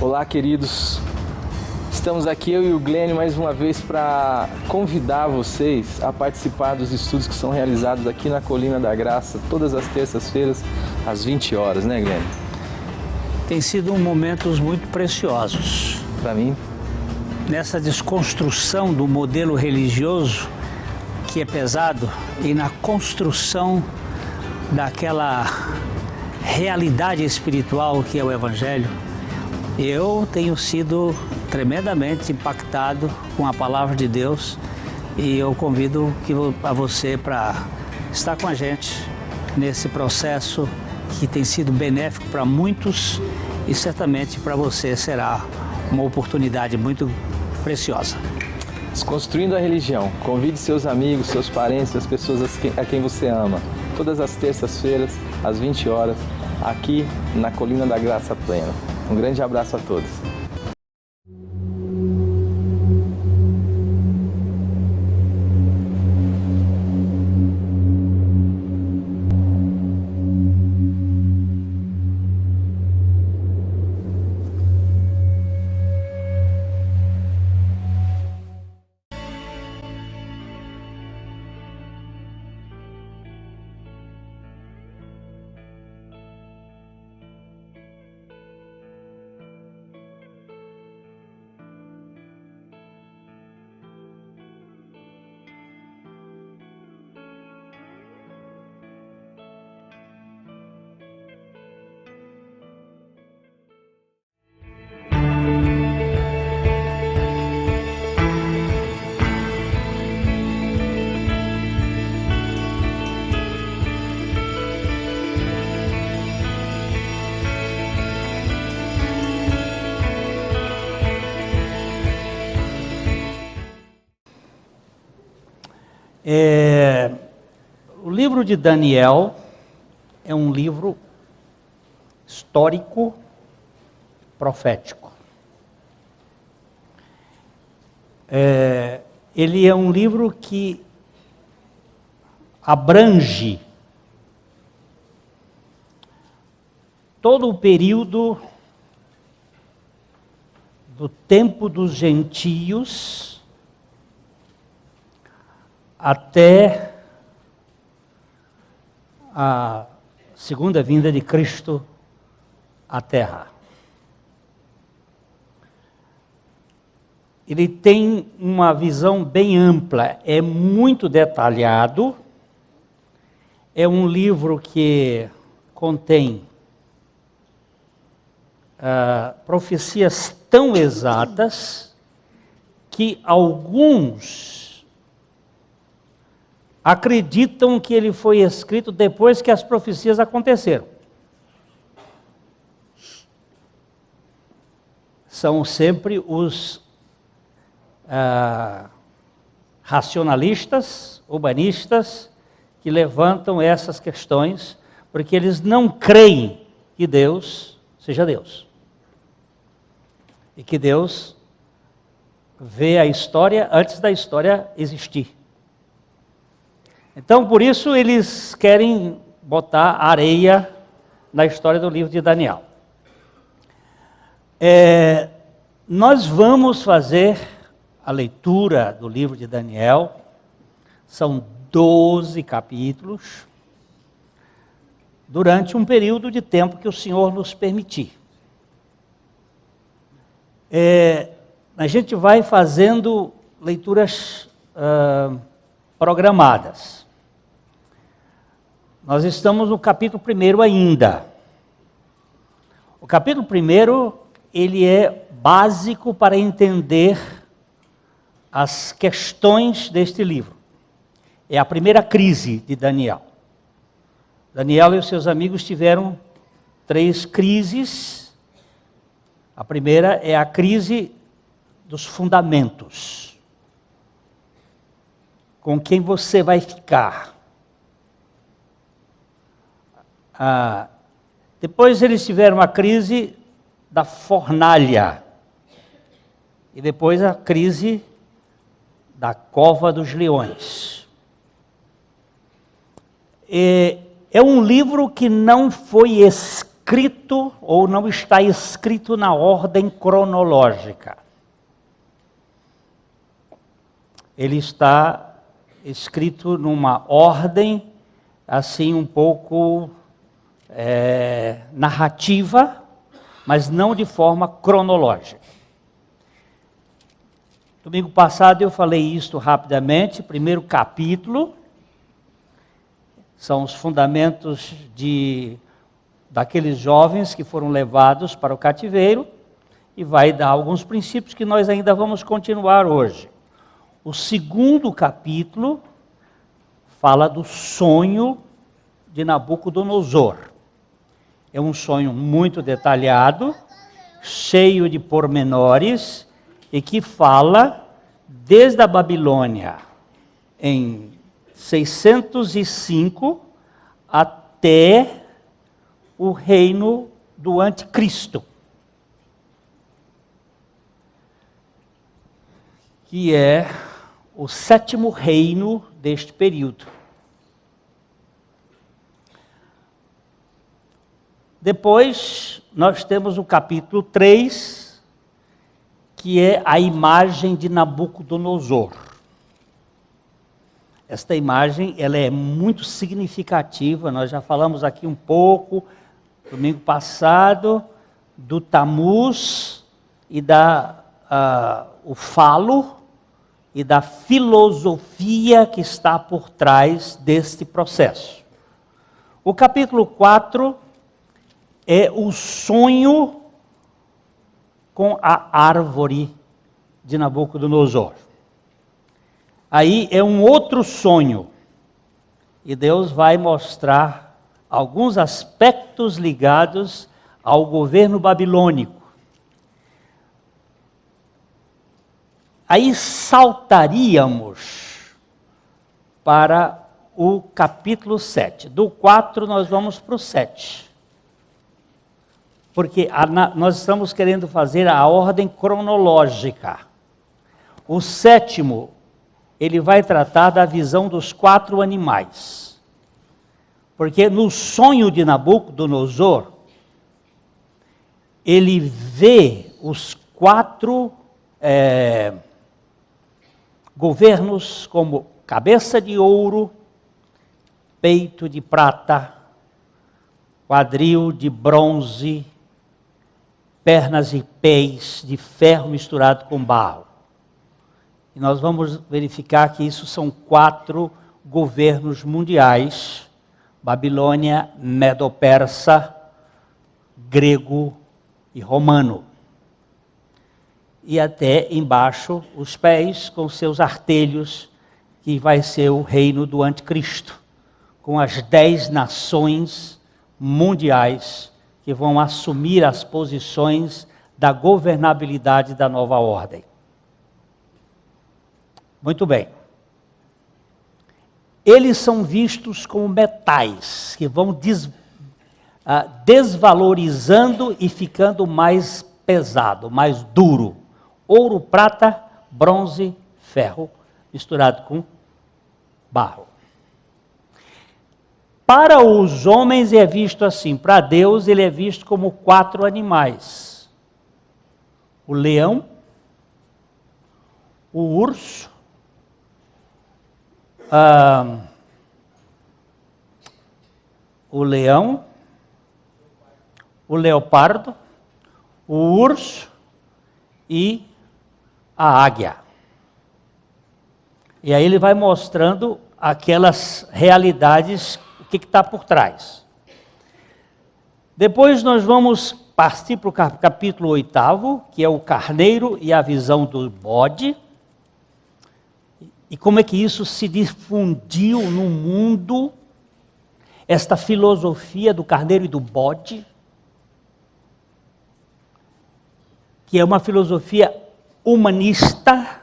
Olá, queridos. Estamos aqui, eu e o Glênio, mais uma vez para convidar vocês a participar dos estudos que são realizados aqui na Colina da Graça, todas as terças-feiras, às 20 horas, né, Glênio? Tem sido momentos muito preciosos. Para mim. Nessa desconstrução do modelo religioso, que é pesado, e na construção daquela realidade espiritual que é o Evangelho, eu tenho sido tremendamente impactado com a palavra de Deus e eu convido a você para estar com a gente nesse processo que tem sido benéfico para muitos e certamente para você será uma oportunidade muito preciosa. Desconstruindo a religião. Convide seus amigos, seus parentes, as pessoas a quem você ama. Todas as terças-feiras, às 20 horas, aqui na Colina da Graça Plena. Um grande abraço a todos. O livro de Daniel é um livro histórico, profético. Ele é um livro que abrange todo o período do tempo dos gentios até a segunda vinda de Cristo à Terra. Ele tem uma visão bem ampla, é muito detalhado, é um livro que contém profecias tão exatas que alguns acreditam que ele foi escrito depois que as profecias aconteceram. São sempre os racionalistas, urbanistas, que levantam essas questões, porque eles não creem que Deus seja Deus. E que Deus vê a história antes da história existir. Então, por isso, eles querem botar areia na história do livro de Daniel. Nós vamos fazer a leitura do livro de Daniel. São 12 capítulos, durante um período de tempo que o Senhor nos permitir. A gente vai fazendo leituras programadas. Nós estamos no capítulo 1 ainda. O capítulo 1, ele é básico para entender as questões deste livro. É a primeira crise de Daniel. Daniel e os seus amigos tiveram 3 crises. A primeira é a crise dos fundamentos. Com quem você vai ficar? Depois eles tiveram a crise da fornalha. E depois a crise da cova dos leões. É um livro que não foi escrito escrito ou não está escrito na ordem cronológica. Ele está escrito numa ordem assim um pouco narrativa, mas não de forma cronológica. Domingo passado eu falei isto rapidamente. Primeiro capítulo são os fundamentos daqueles jovens que foram levados para o cativeiro, e vai dar alguns princípios que nós ainda vamos continuar hoje. O segundo capítulo fala do sonho de Nabucodonosor. É um sonho muito detalhado, cheio de pormenores, e que fala desde a Babilônia em 605 até o reino do anticristo, que é o 7º reino deste período. Depois nós temos o capítulo 3, que é a imagem de Nabucodonosor. Esta imagem ela é muito significativa. Nós já falamos aqui um pouco, domingo passado, do Tamuz e o falo e da filosofia que está por trás deste processo. O capítulo 4 é o sonho com a árvore de Nabucodonosor. Aí é um outro sonho, e Deus vai mostrar alguns aspectos ligados ao governo babilônico. Aí saltaríamos para o capítulo 7. Do 4 nós vamos para o 7. Porque nós estamos querendo fazer a ordem cronológica. O 7º, ele vai tratar da visão dos 4 animais. Porque no sonho de Nabucodonosor, ele vê os 4 governos como cabeça de ouro, peito de prata, quadril de bronze, pernas e pés de ferro misturado com barro. E nós vamos verificar que isso são 4 governos mundiais: Babilônia, Medo-Persa, grego e romano. E até embaixo os pés com seus artelhos, que vai ser o reino do anticristo, com as 10 nações mundiais que vão assumir as posições da governabilidade da nova ordem. Muito bem. Eles são vistos como metais, que vão desvalorizando e ficando mais pesado, mais duro. Ouro, prata, bronze, ferro, misturado com barro. Para os homens é visto assim, para Deus ele é visto como 4 animais. O leão, o urso, o leão, o leopardo, o urso e a águia. E aí ele vai mostrando aquelas realidades, o que está por trás. Depois nós vamos partir para o capítulo 8º, que é o carneiro e a visão do bode. E como é que isso se difundiu no mundo, esta filosofia do carneiro e do bode, que é uma filosofia humanista,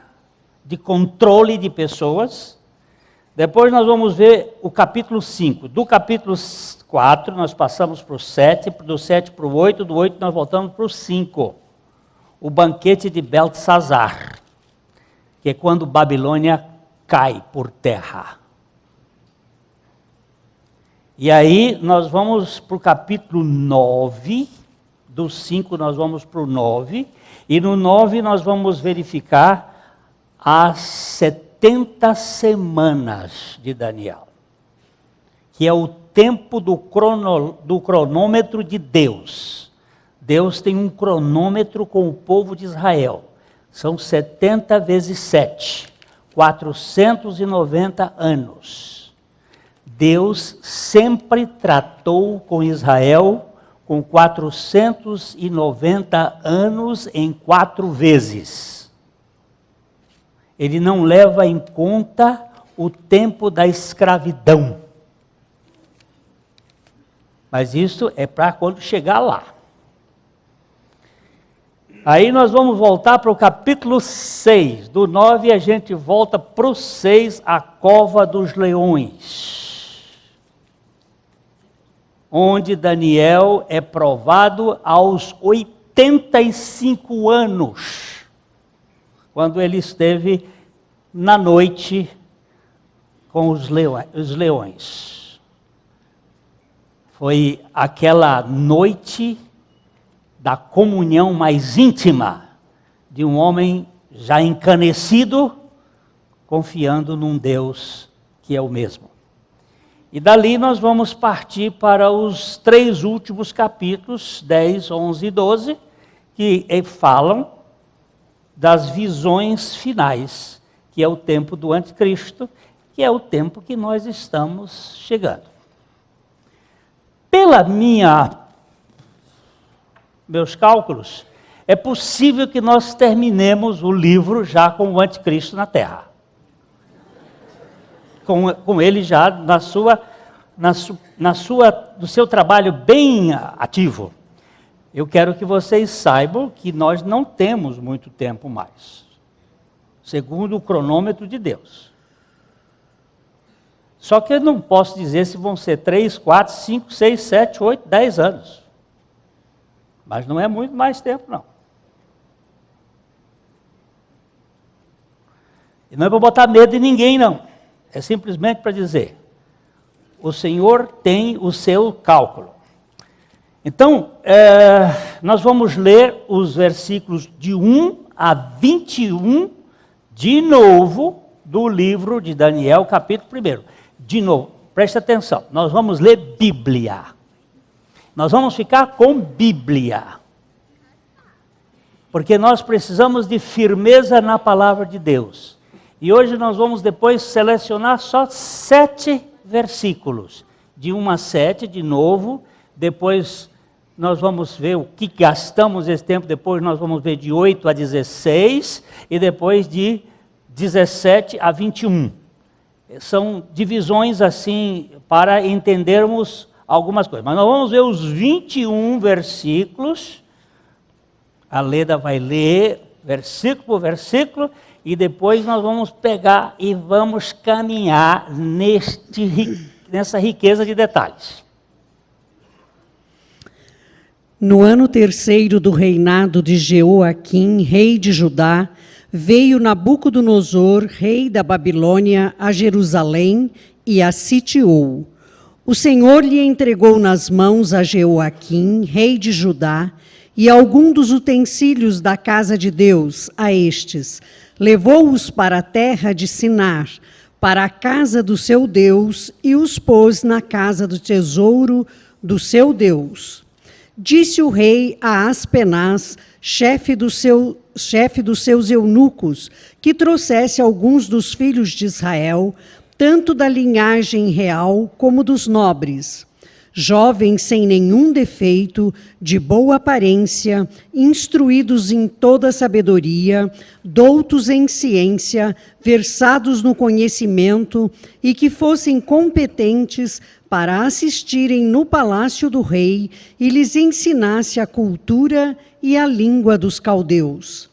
de controle de pessoas. Depois nós vamos ver o capítulo 5. Do capítulo 4 nós passamos para o 7, do 7 para o 8, do 8 nós voltamos para o 5. O banquete de Beltesazar, que é quando Babilônia cai por terra. E aí nós vamos para o capítulo 9, do 5 nós vamos para o 9, e no 9 nós vamos verificar as 70 semanas de Daniel, que é o tempo do cronômetro de Deus. Deus tem um cronômetro com o povo de Israel. São 70 vezes 7, 490 anos. Deus sempre tratou com Israel com 490 anos em 4 vezes. Ele não leva em conta o tempo da escravidão. Mas isso é para quando chegar lá. Aí nós vamos voltar para o capítulo 6. Do 9 a gente volta para o 6, a cova dos leões. Onde Daniel é provado aos 85 anos. Quando ele esteve na noite com os leões. Foi aquela noite da comunhão mais íntima de um homem já encanecido, confiando num Deus que é o mesmo. E dali nós vamos partir para os 3 últimos capítulos, 10, 11 e 12, que falam das visões finais, que é o tempo do anticristo, que é o tempo que nós estamos chegando. Meus cálculos, é possível que nós terminemos o livro já com o anticristo na Terra. Com ele já no seu trabalho bem ativo. Eu quero que vocês saibam que nós não temos muito tempo mais, segundo o cronômetro de Deus. Só que eu não posso dizer se vão ser 3, 4, 5, 6, 7, 8, 10 anos. Mas não é muito mais tempo, não. E não é para botar medo em ninguém, não. É simplesmente para dizer, o Senhor tem o seu cálculo. Então, nós vamos ler os versículos de 1 a 21, de novo, do livro de Daniel, capítulo 1. De novo, preste atenção, nós vamos ler Bíblia. Nós vamos ficar com Bíblia. Porque nós precisamos de firmeza na palavra de Deus. E hoje nós vamos depois selecionar só 7 versículos. De 1 a 7, de novo. Depois nós vamos ver o que gastamos esse tempo. Depois nós vamos ver de 8 a 16. E depois de 17 a 21. São divisões assim para entendermos algumas coisas. Mas nós vamos ver os 21 versículos. A Leda vai ler versículo por versículo. E depois nós vamos pegar e vamos caminhar nessa riqueza de detalhes. No ano 3º do reinado de Jeoaquim, rei de Judá, veio Nabucodonosor, rei da Babilônia, a Jerusalém e a sitiou. O Senhor lhe entregou nas mãos a Jeoaquim, rei de Judá, e algum dos utensílios da casa de Deus, a estes. Levou-os para a terra de Sinar, para a casa do seu Deus, e os pôs na casa do tesouro do seu Deus. Disse o rei a Aspenaz, chefe dos seus eunucos, que trouxesse alguns dos filhos de Israel, tanto da linhagem real como dos nobres, jovens sem nenhum defeito, de boa aparência, instruídos em toda sabedoria, doutos em ciência, versados no conhecimento, e que fossem competentes para assistirem no palácio do rei e lhes ensinasse a cultura e a língua dos caldeus.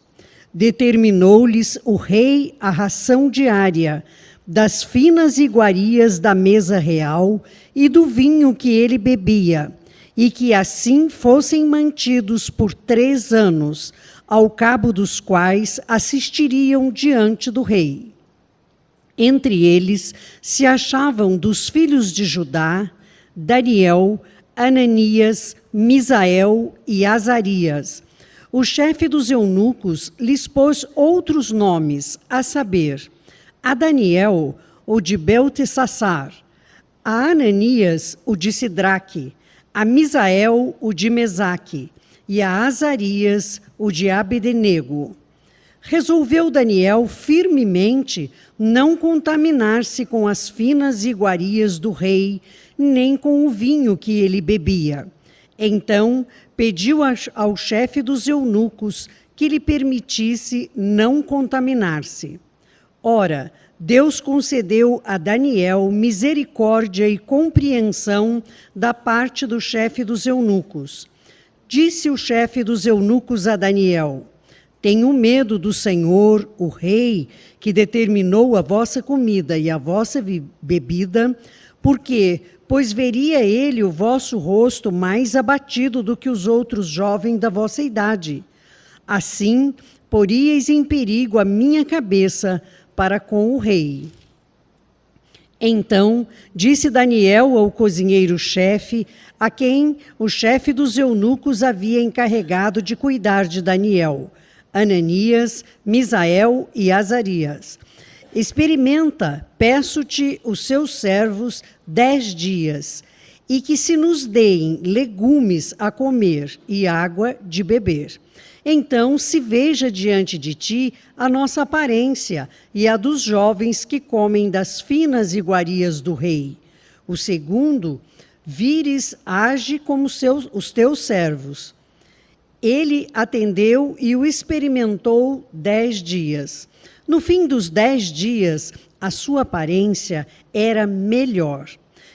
Determinou-lhes o rei a ração diária, das finas iguarias da mesa real e do vinho que ele bebia, e que assim fossem mantidos por 3 anos, ao cabo dos quais assistiriam diante do rei. Entre eles se achavam dos filhos de Judá, Daniel, Ananias, Misael e Azarias. O chefe dos eunucos lhes pôs outros nomes, a saber, a Daniel, o de Beltesassar, a Ananias, o de Sidraque, a Misael, o de Mesaque, e a Azarias, o de Abdenego. Resolveu Daniel firmemente não contaminar-se com as finas iguarias do rei, nem com o vinho que ele bebia. Então pediu ao chefe dos eunucos que lhe permitisse não contaminar-se. Ora, Deus concedeu a Daniel misericórdia e compreensão da parte do chefe dos eunucos. Disse o chefe dos eunucos a Daniel: tenho medo do Senhor, o rei, que determinou a vossa comida e a vossa bebida, porque, pois veria ele o vosso rosto mais abatido do que os outros jovens da vossa idade. Assim, poríeis em perigo a minha cabeça para com o rei. Então, disse Daniel ao cozinheiro-chefe, a quem o chefe dos eunucos havia encarregado de cuidar de Daniel, Ananias, Misael e Azarias: experimenta, peço-te, os seus servos 10 dias, e que se nos deem legumes a comer e água de beber. Então se veja diante de ti a nossa aparência e a dos jovens que comem das finas iguarias do rei. O segundo, vires, age como os teus servos. Ele atendeu e o experimentou 10 dias. No fim dos 10 dias, a sua aparência era melhor.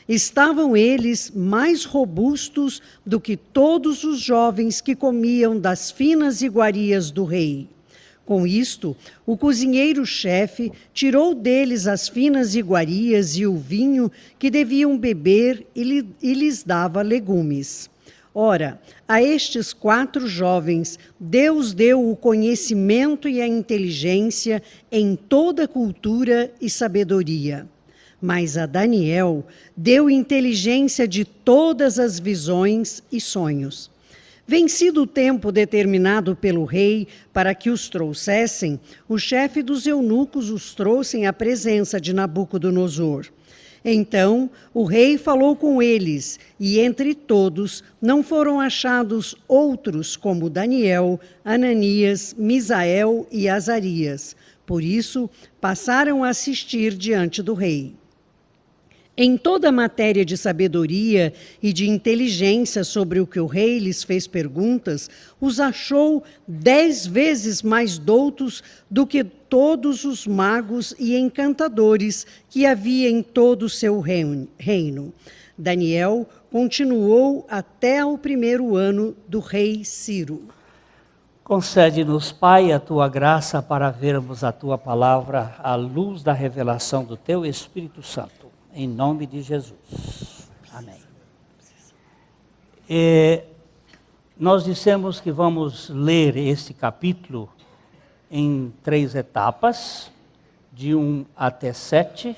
Estavam eles mais robustos do que todos os jovens que comiam das finas iguarias do rei. Com isto, o cozinheiro-chefe tirou deles as finas iguarias e o vinho que deviam beber e lhes dava legumes. Ora, a estes 4 jovens, Deus deu o conhecimento e a inteligência em toda cultura e sabedoria. Mas a Daniel deu inteligência de todas as visões e sonhos. Vencido o tempo determinado pelo rei para que os trouxessem, o chefe dos eunucos os trouxe à presença de Nabucodonosor. Então o rei falou com eles, e entre todos não foram achados outros como Daniel, Ananias, Misael e Azarias. Por isso passaram a assistir diante do rei. Em toda matéria de sabedoria e de inteligência sobre o que o rei lhes fez perguntas, os achou 10 vezes mais doutos do que todos os magos e encantadores que havia em todo o seu reino. Daniel continuou até ao 1º ano do rei Ciro. Concede-nos, Pai, a tua graça para vermos a tua palavra à luz da revelação do teu Espírito Santo. Em nome de Jesus. Amém. Nós dissemos que vamos ler este capítulo em 3 etapas, de 1 até 7,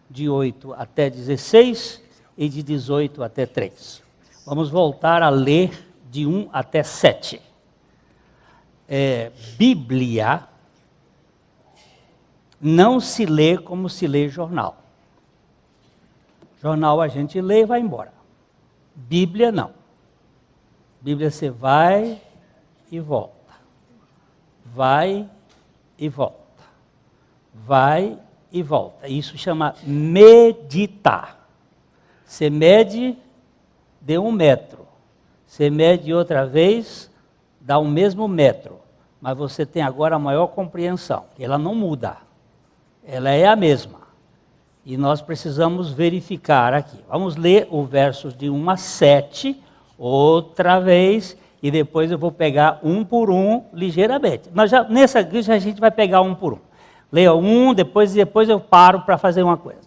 de 8 até 16 e de 18 até 3. Vamos voltar a ler de 1 até 7. Bíblia não se lê como se lê jornal. Jornal a gente lê e vai embora. Bíblia não. Bíblia você vai e volta. Vai e volta. Vai e volta. Isso chama meditar. Você mede, deu 1 metro. Você mede outra vez, dá o mesmo metro. Mas você tem agora a maior compreensão. Ela não muda. Ela é a mesma. E nós precisamos verificar aqui. Vamos ler o versos de 1 a 7, outra vez, e depois eu vou pegar um por um, ligeiramente. Nessa igreja a gente vai pegar um por um. Leia um, depois eu paro para fazer uma coisa.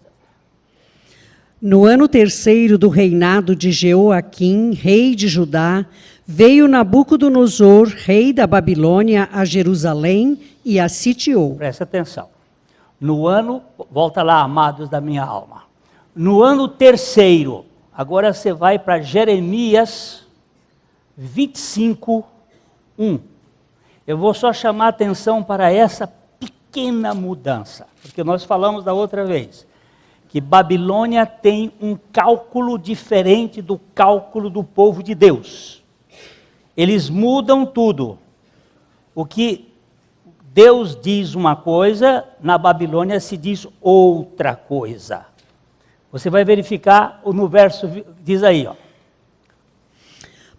No ano 3º do reinado de Jeoaquim, rei de Judá, veio Nabucodonosor, rei da Babilônia, a Jerusalém e a sitiou. Presta atenção. No ano, volta lá, amados da minha alma. No ano 3º, Agora você vai para Jeremias 25, 1. Eu vou só chamar a atenção para essa pequena mudança, porque nós falamos da outra vez, que Babilônia tem um cálculo diferente do cálculo do povo de Deus. Eles mudam tudo. O que Deus diz uma coisa, na Babilônia se diz outra coisa. Você vai verificar no verso, diz aí, ó.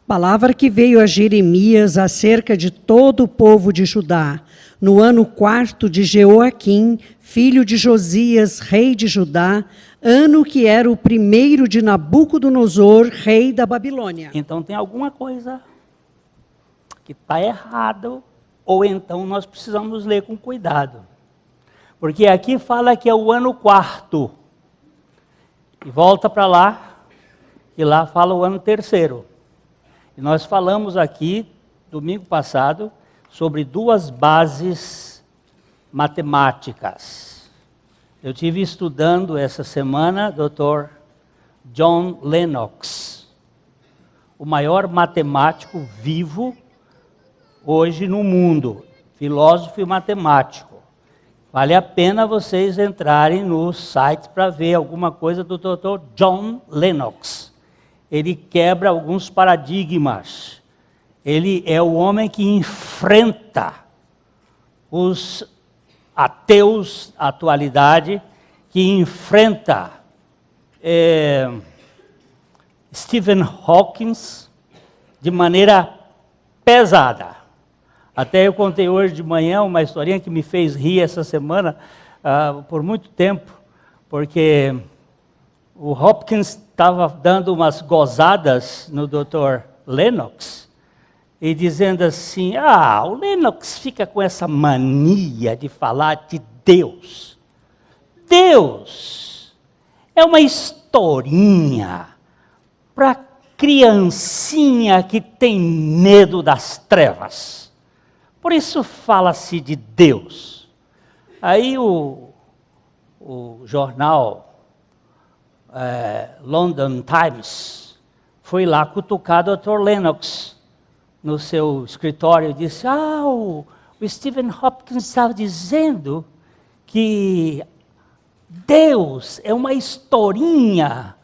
Palavra que veio a Jeremias acerca de todo o povo de Judá, no ano 4º de Jeoaquim, filho de Josias, rei de Judá, ano que era o 1º de Nabucodonosor, rei da Babilônia. Então tem alguma coisa que está errado, ou então nós precisamos ler com cuidado. Porque aqui fala que é o ano 4º, e volta para lá, e lá fala o ano 3º. E nós falamos aqui, domingo passado, sobre duas bases matemáticas. Eu tive estudando essa semana Dr. John Lennox, o maior matemático vivo hoje no mundo, filósofo e matemático. Vale a pena vocês entrarem no site para ver alguma coisa do Dr. John Lennox. Ele quebra alguns paradigmas. Ele é o homem que enfrenta os ateus da atualidade, que enfrenta Stephen Hawking de maneira pesada. Até eu contei hoje de manhã uma historinha que me fez rir essa semana, por muito tempo, porque o Hopkins estava dando umas gozadas no Dr. Lennox, e dizendo assim, o Lennox fica com essa mania de falar de Deus. Deus é uma historinha para criancinha que tem medo das trevas. Por isso fala-se de Deus. Aí o jornal London Times foi lá cutucar o Dr. Lennox no seu escritório e disse, o Stephen Hopkins estava dizendo que Deus é uma historinha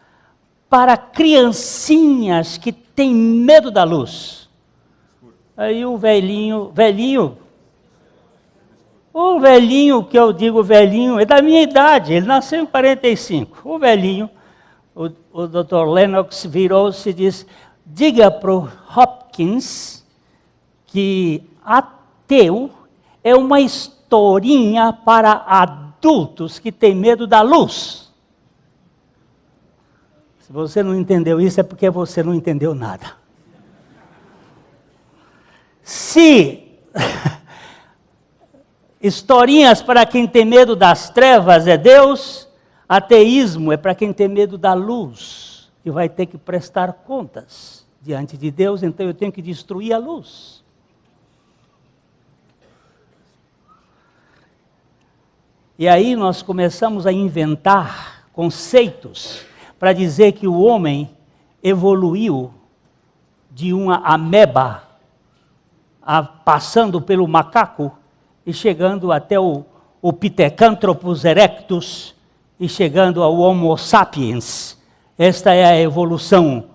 para criancinhas que têm medo da luz. Aí o velhinho que eu digo velhinho, é da minha idade, ele nasceu em 45. O velhinho, o Dr. Lennox virou-se e disse, diga para o Hopkins que ateu é uma historinha para adultos que têm medo da luz. Se você não entendeu isso, é porque você não entendeu nada. Se historinhas para quem tem medo das trevas é Deus, ateísmo é para quem tem medo da luz, que vai ter que prestar contas diante de Deus, então eu tenho que destruir a luz. E aí nós começamos a inventar conceitos para dizer que o homem evoluiu de uma ameba, passando pelo macaco e chegando até o Pithecanthropus erectus e chegando ao Homo sapiens. Esta é a evolução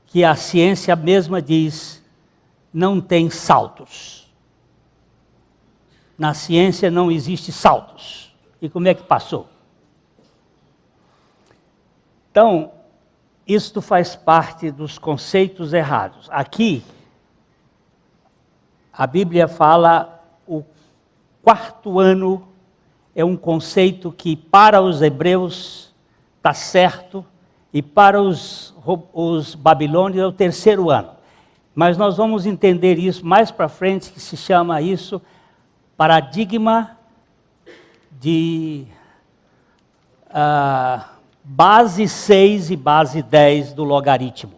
que a ciência mesma diz não tem saltos. Na ciência não existe saltos. E como é que passou? Então, isto faz parte dos conceitos errados. Aqui, a Bíblia fala o 4º ano é um conceito que para os hebreus está certo e para os babilônios é o 3º ano. Mas nós vamos entender isso mais para frente, que se chama isso paradigma de base 6 e base 10 do logaritmo.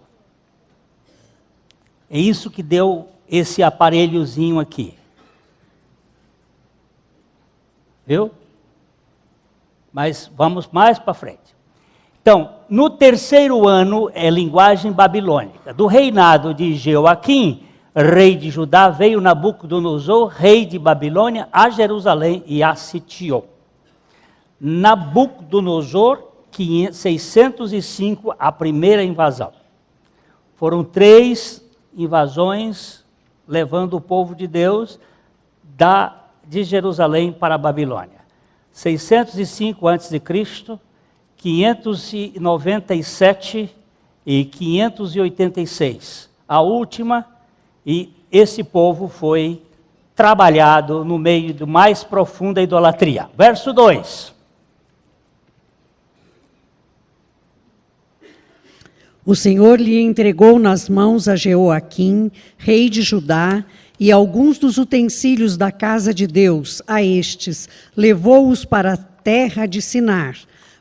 É isso que deu esse aparelhozinho aqui. Viu? Mas vamos mais para frente. Então, no terceiro ano, é linguagem babilônica, do reinado de Jeoaquim, rei de Judá, veio Nabucodonosor, rei de Babilônia, a Jerusalém e a sitiou. Nabucodonosor, 605, a primeira invasão. Foram 3 invasões, levando o povo de Deus de Jerusalém para a Babilônia. 605 a.C., 597 e 586. A última, e esse povo foi trabalhado no meio do mais profunda idolatria. Verso 2. O Senhor lhe entregou nas mãos a Jeoaquim, rei de Judá, e alguns dos utensílios da casa de Deus, a estes, levou-os para a terra de Sinar,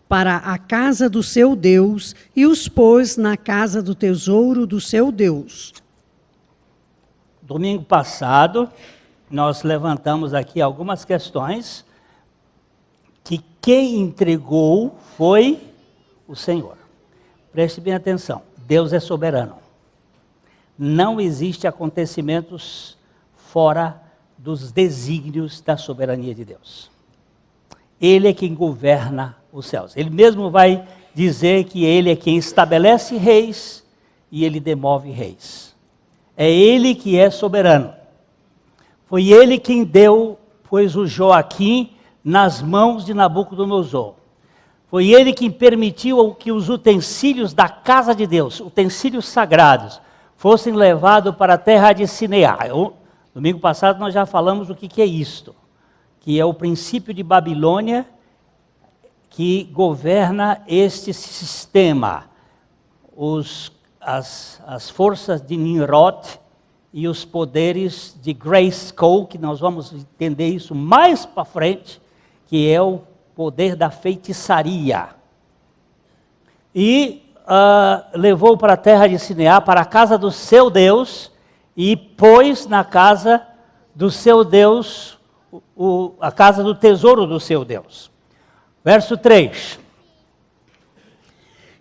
para a casa do seu Deus, e os pôs na casa do tesouro do seu Deus. Domingo passado, nós levantamos aqui algumas questões, que quem entregou foi o Senhor. Preste bem atenção, Deus é soberano. Não existe acontecimentos fora dos desígnios da soberania de Deus. Ele é quem governa os céus. Ele mesmo vai dizer que ele é quem estabelece reis e ele demove reis. É ele que é soberano. Foi ele quem pôs o Joaquim nas mãos de Nabucodonosor. Foi ele quem permitiu que os utensílios da casa de Deus, utensílios sagrados, fossem levados para a terra de Sinear. Domingo passado nós já falamos o que é isto, que é o princípio de Babilônia que governa este sistema, as forças de Nimrod e os poderes de Grayskull, que nós vamos entender isso mais para frente, que é o poder da feitiçaria. E levou para a terra de Sinear, para a casa do seu Deus, e pôs na casa do seu Deus, a casa do tesouro do seu Deus. Verso 3.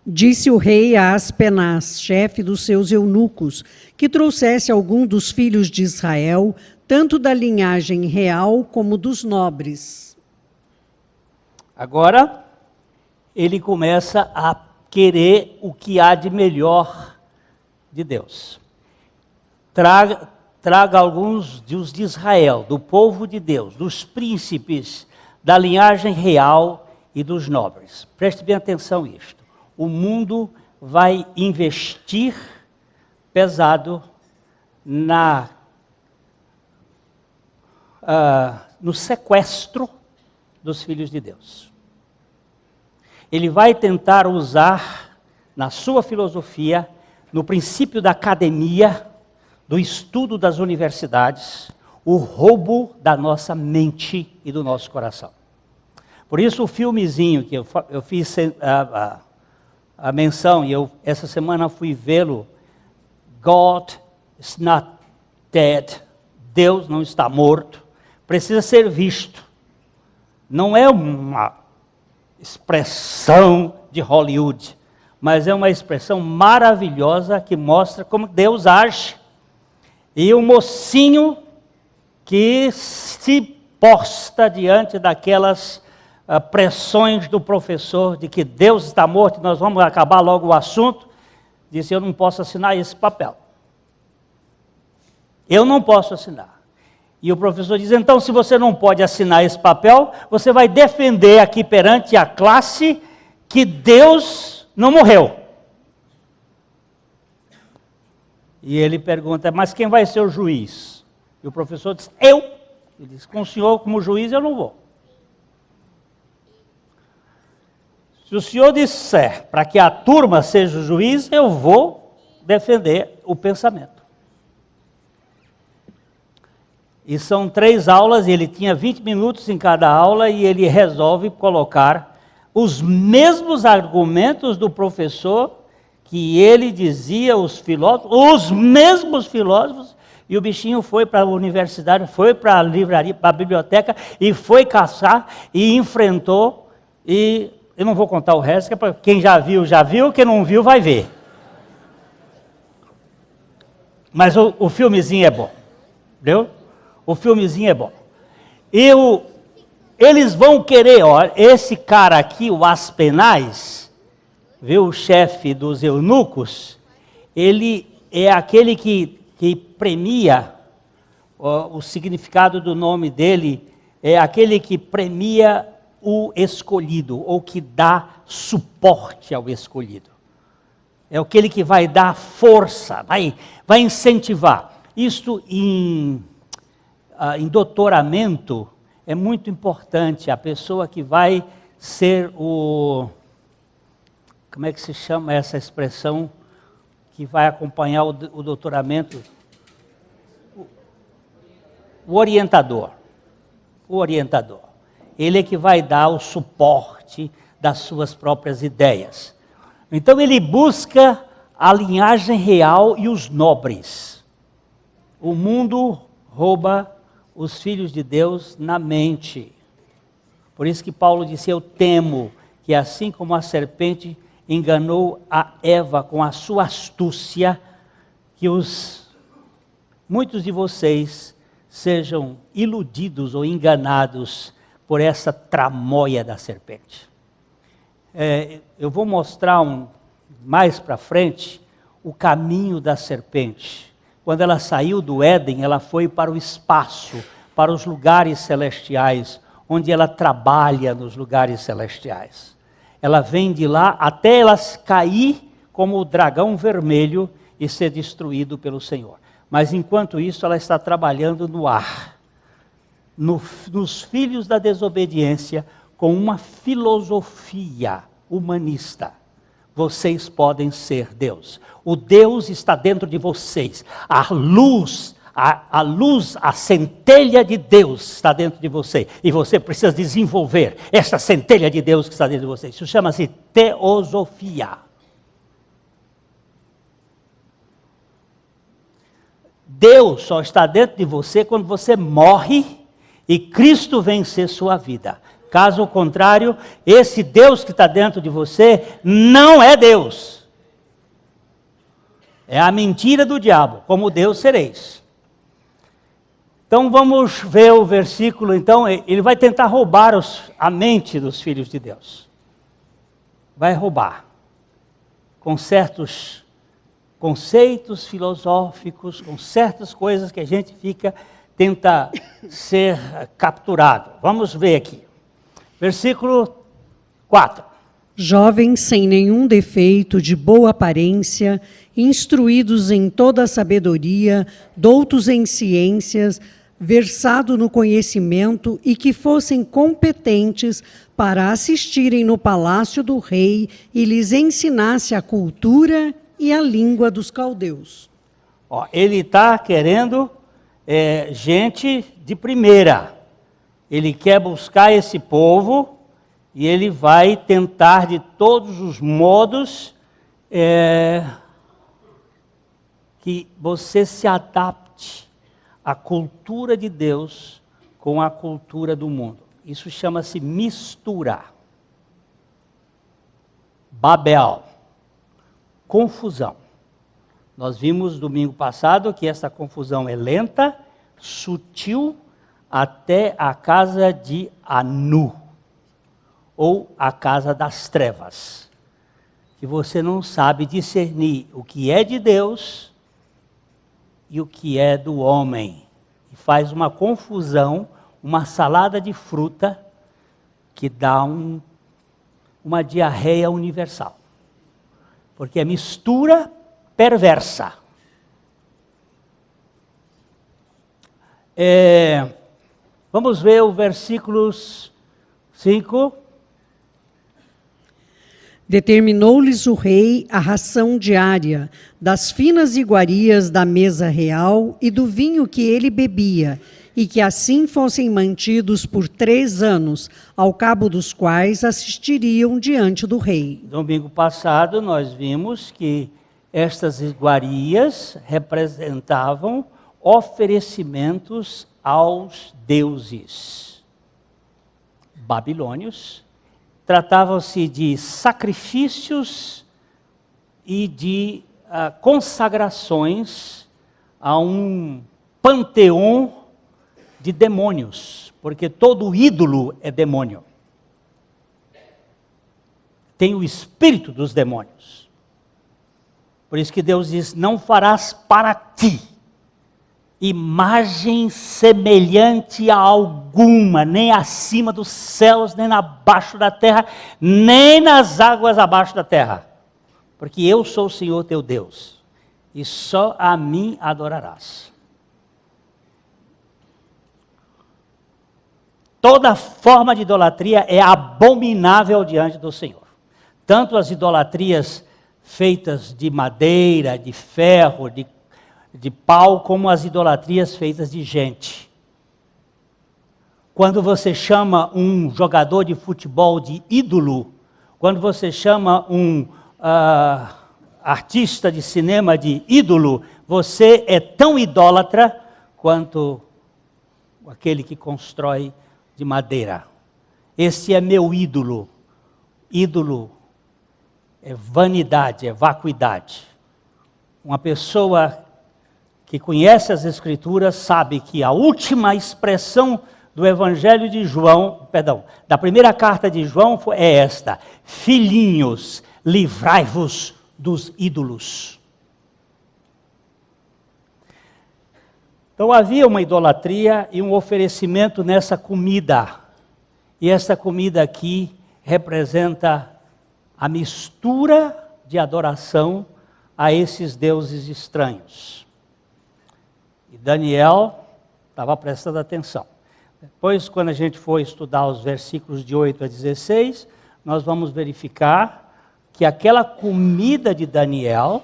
Disse o rei a Aspenaz, chefe dos seus eunucos, que trouxesse algum dos filhos de Israel, tanto da linhagem real como dos nobres. Agora, ele começa a querer o que há de melhor de Deus. Traga alguns dos de Israel, do povo de Deus, dos príncipes, da linhagem real e dos nobres. Preste bem atenção nisto. O mundo vai investir pesado no sequestro dos filhos de Deus. Ele vai tentar usar, na sua filosofia, no princípio da academia, do estudo das universidades, o roubo da nossa mente e do nosso coração. Por isso o filmezinho que eu fiz a menção, e essa semana fui vê-lo, God is not dead, Deus não está morto, precisa ser visto. Não é uma expressão de Hollywood, mas é uma expressão maravilhosa que mostra como Deus age. E o mocinho que se posta diante daquelas pressões do professor de que Deus está morto e nós vamos acabar logo o assunto, disse: eu não posso assinar esse papel. Eu não posso assinar. E o professor diz: então, se você não pode assinar esse papel, você vai defender aqui perante a classe que Deus não morreu. E ele pergunta: mas quem vai ser o juiz? E o professor diz: eu. Ele diz: com o senhor como juiz eu não vou. Se o senhor disser para que a turma seja o juiz, eu vou defender o pensamento. E são 3 aulas, e ele tinha 20 minutos em cada aula, e ele resolve colocar os mesmos argumentos do professor que ele dizia, os mesmos filósofos, e o bichinho foi para a universidade, foi para a livraria, para a biblioteca, e foi caçar, e enfrentou, e Eu não vou contar o resto, que é para quem já viu, quem não viu vai ver. Mas o filmezinho é bom, entendeu? O filmezinho é bom. Eles vão querer, ó, esse cara aqui, o Aspenaz, viu, o chefe dos eunucos, ele é aquele que premia, ó, o significado do nome dele é aquele que premia o escolhido, ou que dá suporte ao escolhido. É aquele que vai dar força, vai incentivar. Isto em doutoramento é muito importante. A pessoa que vai ser como é que se chama essa expressão, que vai acompanhar o doutoramento? O orientador. O orientador. Ele é que vai dar o suporte das suas próprias ideias. Então ele busca a linhagem real e os nobres. O mundo rouba os filhos de Deus na mente. Por isso que Paulo disse, eu temo que assim como a serpente enganou a Eva com a sua astúcia, que muitos de vocês sejam iludidos ou enganados por essa tramóia da serpente. Eu vou mostrar mais para frente o caminho da serpente. Quando ela saiu do Éden, ela foi para o espaço, para os lugares celestiais, onde ela trabalha nos lugares celestiais. Ela vem de lá até ela cair como o dragão vermelho e ser destruído pelo Senhor. Mas enquanto isso, ela está trabalhando no ar, nos filhos da desobediência, com uma filosofia humanista. Vocês podem ser Deus. O Deus está dentro de vocês. A luz, a centelha de Deus está dentro de você. E você precisa desenvolver essa centelha de Deus que está dentro de você. Isso chama-se teosofia. Deus só está dentro de você quando você morre e Cristo vem ser sua vida. Caso contrário, esse Deus que está dentro de você não é Deus. É a mentira do diabo, como Deus sereis. Então vamos ver o versículo, então, ele vai tentar roubar a mente dos filhos de Deus. Vai roubar, com certos conceitos filosóficos, com certas coisas que a gente tenta ser capturado. Vamos ver aqui. Versículo 4. Jovens sem nenhum defeito, de boa aparência, instruídos em toda a sabedoria, doutos em ciências, versado no conhecimento e que fossem competentes para assistirem no palácio do rei e lhes ensinasse a cultura e a língua dos caldeus. Ele está querendo gente de primeira. Ele quer buscar esse povo e ele vai tentar de todos os modos que você se adapte à cultura de Deus com a cultura do mundo. Isso chama-se mistura. Babel. Confusão. Nós vimos domingo passado que essa confusão é lenta, sutil, até a casa de Anu, ou a casa das trevas, que você não sabe discernir o que é de Deus e o que é do homem, e faz uma confusão, uma salada de fruta, que dá uma diarreia universal, porque é mistura perversa. Vamos ver o versículos 5. Determinou-lhes o rei a ração diária, das finas iguarias da mesa real e do vinho que ele bebia, e que assim fossem mantidos por 3 anos, ao cabo dos quais assistiriam diante do rei. Domingo passado nós vimos que estas iguarias representavam oferecimentos aos deuses babilônios tratavam-se de sacrifícios e de consagrações a um panteão de demônios, porque todo ídolo é demônio. Tem o espírito dos demônios. Por isso que Deus diz: não farás para ti imagem semelhante a alguma, nem acima dos céus, nem abaixo da terra, nem nas águas abaixo da terra. Porque eu sou o Senhor teu Deus, e só a mim adorarás. Toda forma de idolatria é abominável diante do Senhor. Tanto as idolatrias feitas de madeira, de ferro, de pau, como as idolatrias feitas de gente. Quando você chama um jogador de futebol de ídolo, quando você chama um artista de cinema de ídolo, você é tão idólatra quanto aquele que constrói de madeira. Esse é meu ídolo. Ídolo é vanidade, é vacuidade. Uma pessoa que conhece as Escrituras sabe que a última expressão do Evangelho de João, da primeira carta de João é esta: filhinhos, livrai-vos dos ídolos. Então havia uma idolatria e um oferecimento nessa comida. E essa comida aqui representa a mistura de adoração a esses deuses estranhos. E Daniel estava prestando atenção. Depois, quando a gente for estudar os versículos de 8 a 16, nós vamos verificar que aquela comida de Daniel,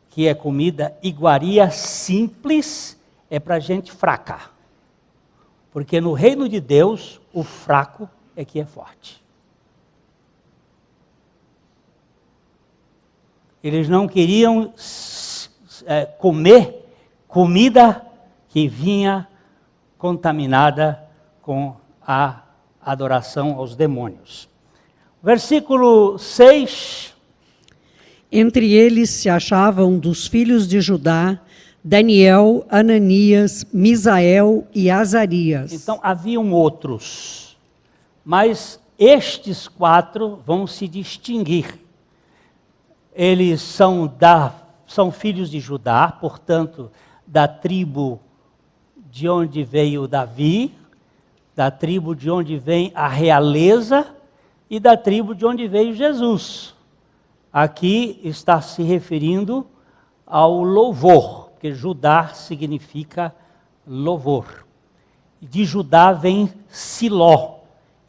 que é comida iguaria simples, é para gente fraca. Porque no reino de Deus, o fraco é que é forte. Eles não queriam comer comida que vinha contaminada com a adoração aos demônios. Versículo 6. Entre eles se achavam dos filhos de Judá, Daniel, Ananias, Misael e Azarias. Então haviam outros, mas estes 4 vão se distinguir. Eles são filhos de Judá, portanto, da tribo de onde veio Davi, da tribo de onde vem a realeza e da tribo de onde veio Jesus. Aqui está se referindo ao louvor, porque Judá significa louvor. De Judá vem Siló,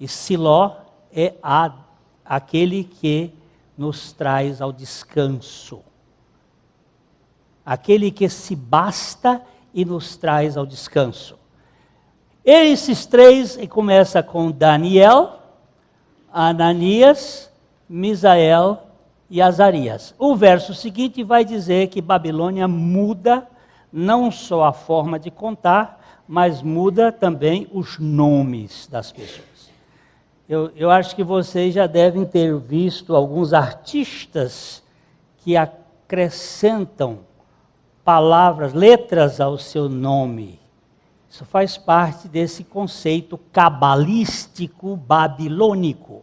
e Siló é aquele que nos traz ao descanso. Aquele que se basta e nos traz ao descanso. Esses 3, e começa com Daniel, Ananias, Misael e Azarias. O verso seguinte vai dizer que Babilônia muda não só a forma de contar, mas muda também os nomes das pessoas. Eu acho que vocês já devem ter visto alguns artistas que acrescentam palavras, letras ao seu nome. Isso faz parte desse conceito cabalístico babilônico.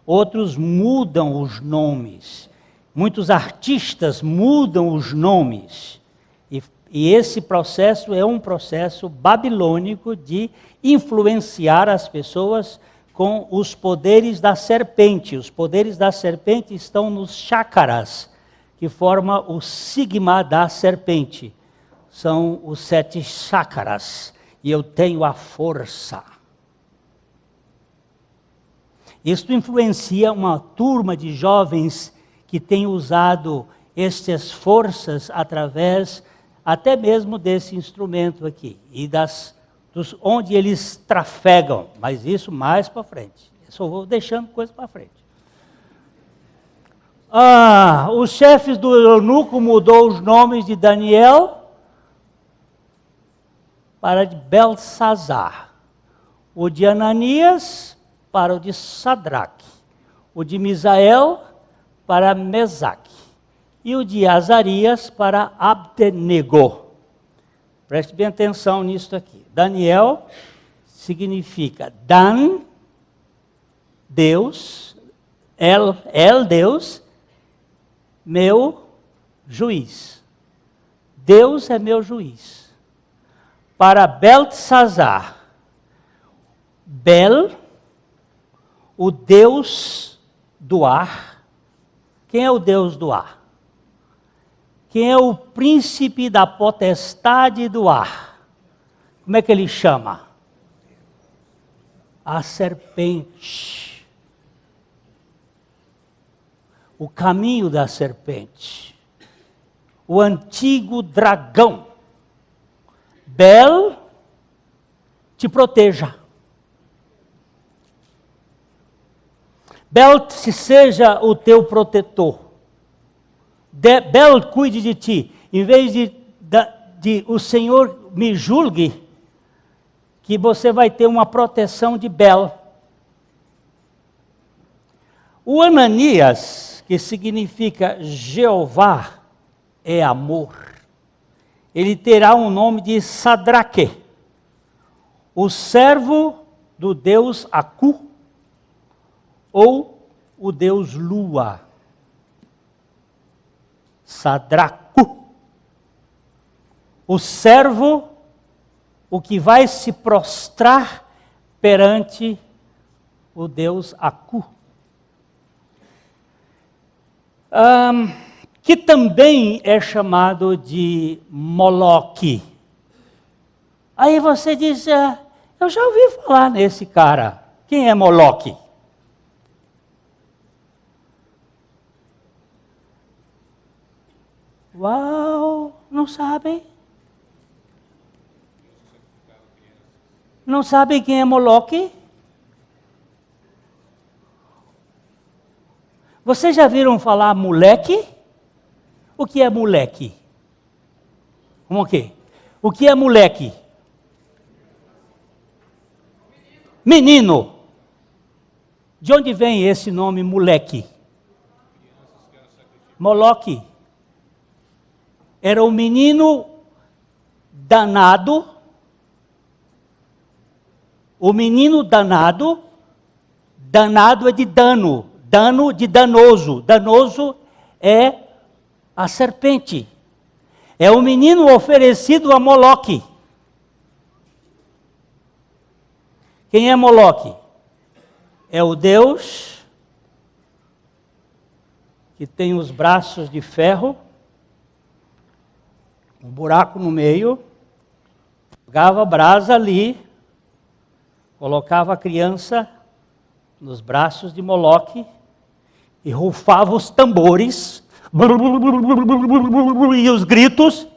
Outros mudam os nomes. Muitos artistas mudam os nomes. E esse processo é um processo babilônico de influenciar as pessoas com os poderes da serpente. Os poderes da serpente estão nos chakras, que forma o sigma da serpente. São os 7 chakras. E eu tenho a força. Isto influencia uma turma de jovens que tem usado estas forças através até mesmo desse instrumento aqui. E onde eles trafegam. Mas isso mais para frente. Eu só vou deixando coisa para frente. Os chefes do eunuco mudou os nomes de Daniel para de Belsazar, o de Ananias para o de Sadraque, o de Misael para Mesaque e o de Azarias para Abdenego. Preste bem atenção nisso aqui. Daniel significa Dan, Deus, El Deus, meu juiz. Deus é meu juiz. Para Beltesazar, Bel, o Deus do ar. Quem é o Deus do ar? Quem é o príncipe da potestade do ar? Como é que ele chama? A serpente. O caminho da serpente. O antigo dragão. Bel, te proteja. Bel, se seja o teu protetor. Bel, cuide de ti. Em vez de o Senhor me julgue, que você vai ter uma proteção de Bel. O Ananias, que significa Jeová, é amor. Ele terá um nome de Sadraque, o servo do Deus Acu, ou o Deus Lua. Sadracu. O servo, o que vai se prostrar perante o Deus Acu. Que também é chamado de Moloque. Aí você diz, eu já ouvi falar nesse cara. Quem é Moloque? Uau, não sabem? Não sabem quem é Moloque? Vocês já viram falar moleque? O que é moleque? Como que? O que é moleque? Menino. De onde vem esse nome moleque? Moloque. Era um menino danado. O menino danado. Danado é de dano. Dano de danoso. Danoso é a serpente. É o menino oferecido a Moloque. Quem é Moloque? É o Deus que tem os braços de ferro, um buraco no meio, jogava brasa ali, colocava a criança nos braços de Moloque e rufava os tambores e os gritos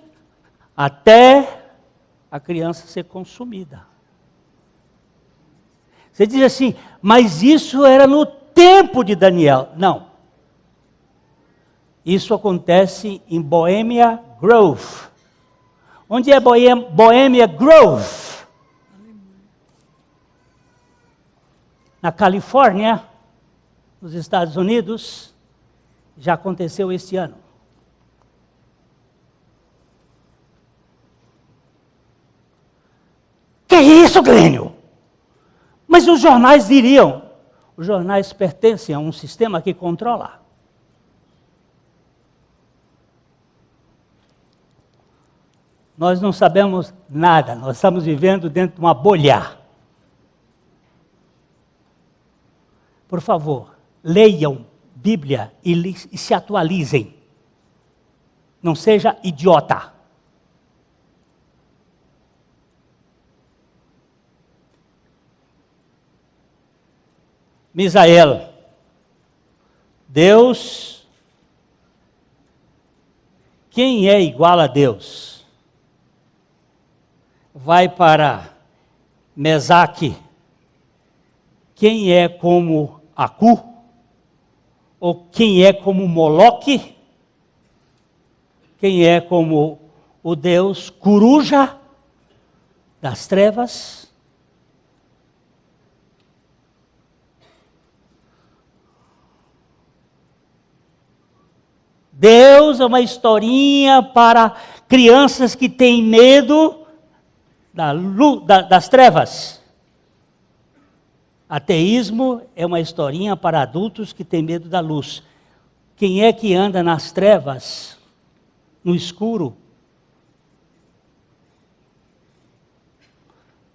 até a criança ser consumida. Você diz assim, mas isso era no tempo de Daniel. Não. Isso acontece em Bohemia Grove. Onde é Bohemia Grove? Na Califórnia, nos Estados Unidos, já aconteceu este ano. Que isso, Glênio? Mas os jornais diriam, os jornais pertencem a um sistema que controla. Nós não sabemos nada, nós estamos vivendo dentro de uma bolha. Por favor, leiam Bíblia e se atualizem. Não seja idiota. Misael, Deus, quem é igual a Deus? Vai para Mesaque, quem é como Acu? Ou quem é como Moloque? Quem é como o Deus coruja das trevas? Deus é uma historinha para crianças que têm medo das trevas. Ateísmo é uma historinha para adultos que têm medo da luz. Quem é que anda nas trevas, no escuro?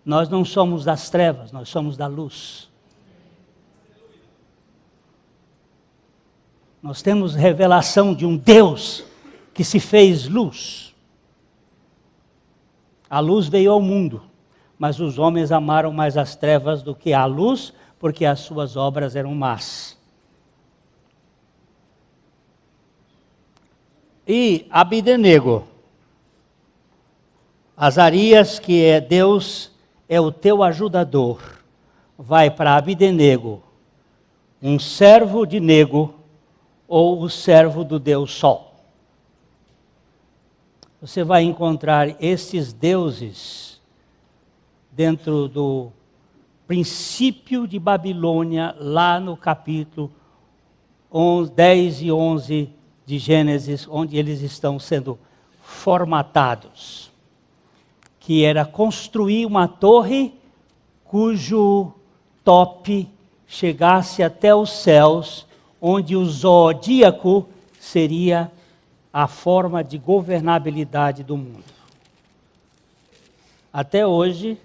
Nós não somos das trevas, nós somos da luz. Nós temos revelação de um Deus que se fez luz. A luz veio ao mundo, mas os homens amaram mais as trevas do que a luz, porque as suas obras eram más. E Abdenego, Azarias, que é Deus, é o teu ajudador, vai para Abdenego, um servo de Nego, ou o servo do Deus Sol. Você vai encontrar esses deuses dentro do princípio de Babilônia, lá no capítulo 10 e 11 de Gênesis, onde eles estão sendo formatados. Que era construir uma torre cujo tope chegasse até os céus, onde o zodíaco seria a forma de governabilidade do mundo. Até hoje,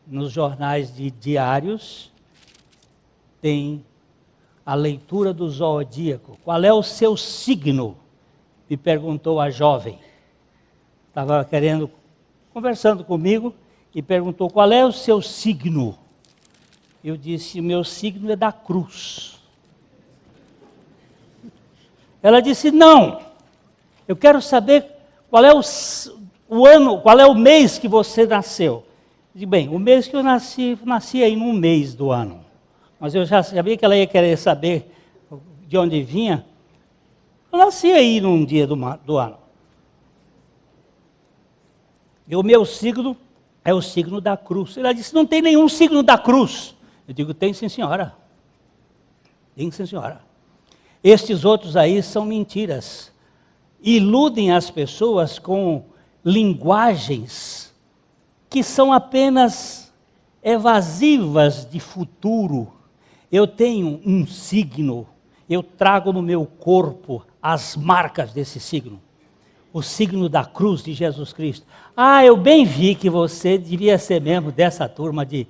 nos jornais diários, tem a leitura do zodíaco. Qual é o seu signo? Me perguntou a jovem. Estava conversando comigo e perguntou qual é o seu signo. Eu disse, o meu signo é da cruz. Ela disse, não, eu quero saber qual é o ano, qual é o mês que você nasceu. Eu disse, bem, o mês que eu nasci aí num mês do ano. Mas eu já sabia que ela ia querer saber de onde vinha. Eu nasci aí num dia do ano. E o meu signo é o signo da cruz. Ela disse, não tem nenhum signo da cruz. Eu digo, tem sim, senhora. Tem sim, senhora. Estes outros aí são mentiras. Iludem as pessoas com linguagens que são apenas evasivas de futuro. Eu tenho um signo, eu trago no meu corpo as marcas desse signo. O signo da cruz de Jesus Cristo. Ah, eu bem vi que você devia ser membro dessa turma de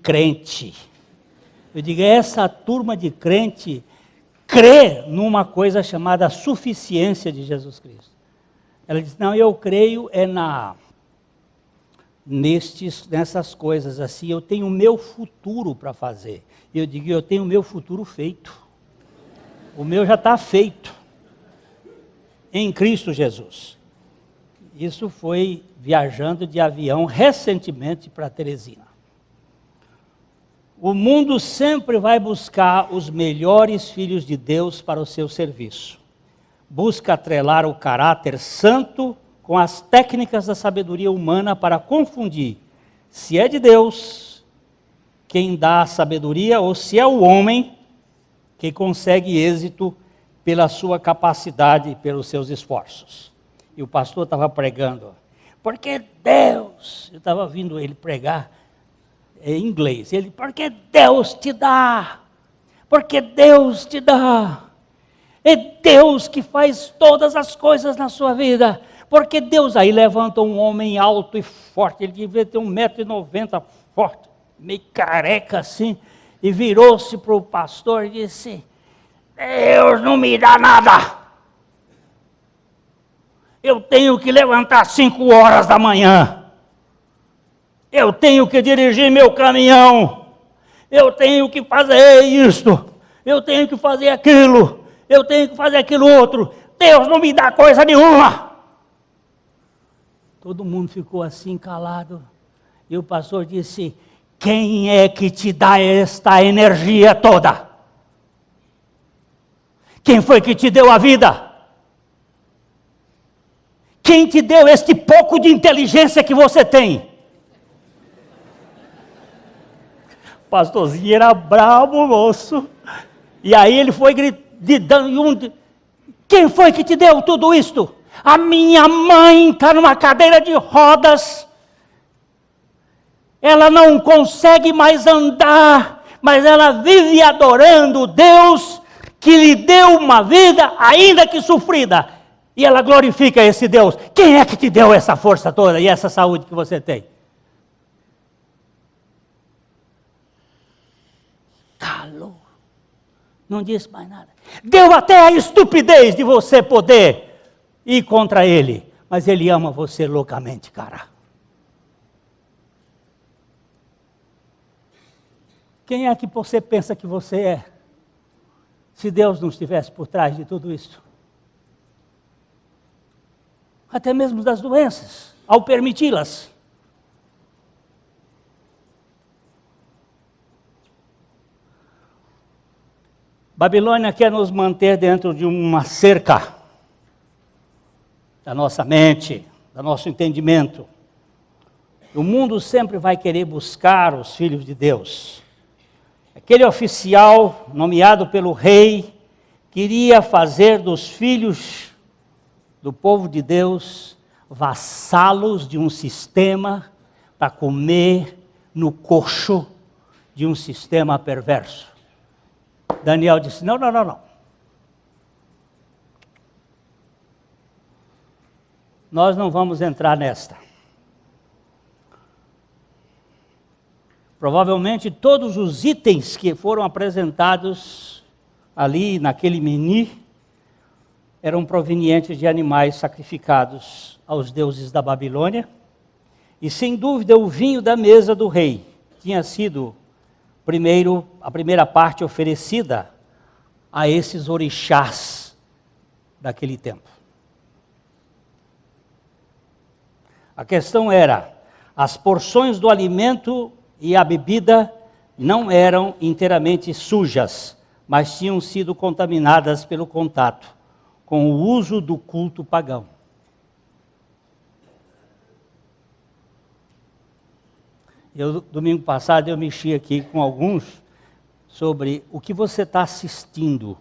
crente. Eu digo, essa turma de crente crê numa coisa chamada suficiência de Jesus Cristo. Ela diz, não, eu creio nessas coisas assim, eu tenho o meu futuro para fazer. E eu digo, eu tenho o meu futuro feito. O meu já está feito. Em Cristo Jesus. Isso foi viajando de avião recentemente para Teresina. O mundo sempre vai buscar os melhores filhos de Deus para o seu serviço. Busca atrelar o caráter santo com as técnicas da sabedoria humana para confundir se é de Deus quem dá a sabedoria ou se é o homem que consegue êxito pela sua capacidade e pelos seus esforços. E o pastor estava pregando, porque Deus, eu estava ouvindo ele pregar em inglês, porque Deus te dá, porque Deus te dá, é Deus que faz todas as coisas na sua vida, porque Deus, aí levanta um homem alto e forte, ele devia ter 1,90 m, forte, meio careca assim, e virou-se para o pastor e disse, Deus não me dá nada. Eu tenho que levantar 5 horas da manhã. Eu tenho que dirigir meu caminhão. Eu tenho que fazer isto. Eu tenho que fazer aquilo. Eu tenho que fazer aquilo outro. Deus não me dá coisa nenhuma. Todo mundo ficou assim calado. E o pastor disse, quem é que te dá esta energia toda? Quem foi que te deu a vida? Quem te deu este pouco de inteligência que você tem? O pastorzinho era bravo, moço. E aí ele foi gritando, Quem foi que te deu tudo isto? A minha mãe está numa cadeira de rodas. Ela não consegue mais andar, mas ela vive adorando Deus que lhe deu uma vida, ainda que sofrida. E ela glorifica esse Deus. Quem é que te deu essa força toda e essa saúde que você tem? Calou. Não disse mais nada. Deu até a estupidez de você poder ir contra ele. Mas ele ama você loucamente, cara. Quem é que você pensa que você é? Se Deus não estivesse por trás de tudo isso. Até mesmo das doenças, ao permiti-las. Babilônia quer nos manter dentro de uma cerca da nossa mente, do nosso entendimento. O mundo sempre vai querer buscar os filhos de Deus. Aquele oficial nomeado pelo rei queria fazer dos filhos do povo de Deus vassalos de um sistema para comer no coxo de um sistema perverso. Daniel disse, não. Nós não vamos entrar nesta. Provavelmente todos os itens que foram apresentados ali naquele menu eram provenientes de animais sacrificados aos deuses da Babilônia. E sem dúvida o vinho da mesa do rei tinha sido a primeira parte oferecida a esses orixás daquele tempo. A questão era, as porções do alimento e a bebida não eram inteiramente sujas, mas tinham sido contaminadas pelo contato com o uso do culto pagão. Domingo passado eu mexi aqui com alguns sobre o que você está assistindo.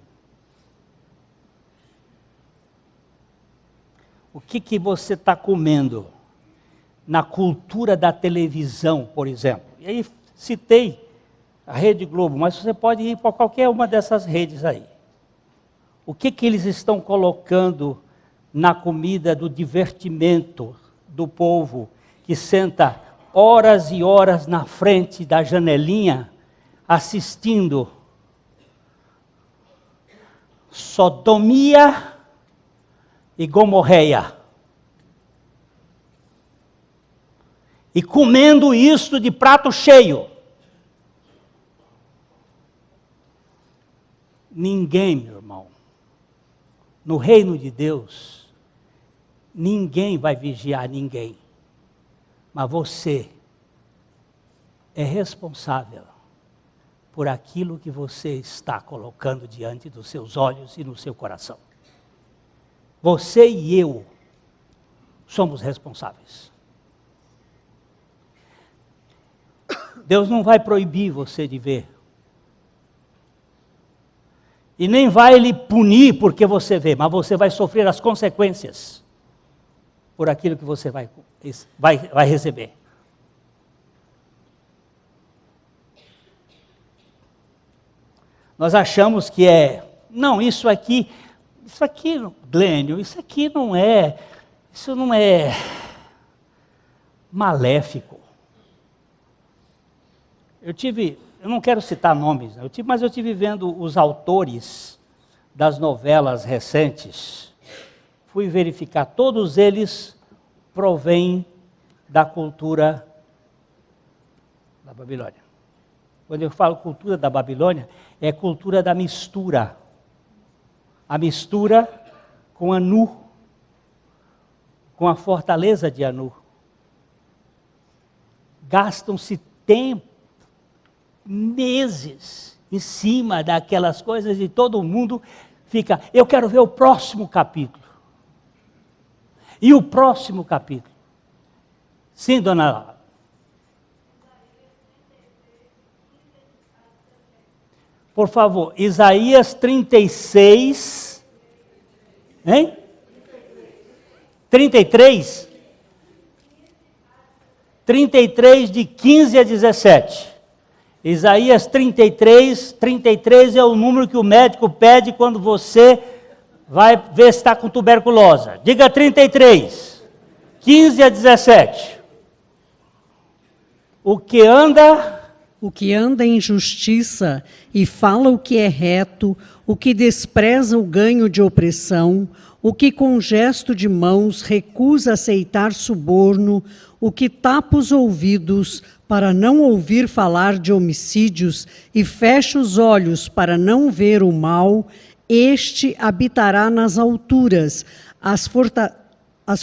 O que você está comendo na cultura da televisão, por exemplo. E aí citei a Rede Globo, mas você pode ir para qualquer uma dessas redes aí. O que eles estão colocando na comida do divertimento do povo que senta horas e horas na frente da janelinha, assistindo Sodomia e Gomorreia. E comendo isto de prato cheio. Ninguém, meu irmão, no reino de Deus, ninguém vai vigiar ninguém. Mas você é responsável por aquilo que você está colocando diante dos seus olhos e no seu coração. Você e eu somos responsáveis. Deus não vai proibir você de ver. E nem vai lhe punir porque você vê, mas você vai sofrer as consequências por aquilo que você vai receber. Nós achamos que isso aqui, Glênio, isso não é maléfico. Eu não quero citar nomes, mas eu tive vendo os autores das novelas recentes. Fui verificar, todos eles provêm da cultura da Babilônia. Quando eu falo cultura da Babilônia, é cultura da mistura. A mistura com Anu, com a fortaleza de Anu. Gastam-se tempo, meses, em cima daquelas coisas e todo mundo fica, eu quero ver o próximo capítulo. E o próximo capítulo? Sim, dona Laura. Por favor, Isaías 36 Hein? 33? 33 de 15 a 17. Isaías 33 é o número que o médico pede quando você vai ver se está com tuberculose. Diga 33, 15 a 17. O que anda em justiça e fala o que é reto, o que despreza o ganho de opressão, o que com gesto de mãos recusa aceitar suborno, o que tapa os ouvidos para não ouvir falar de homicídios e fecha os olhos para não ver o mal, este habitará nas alturas, as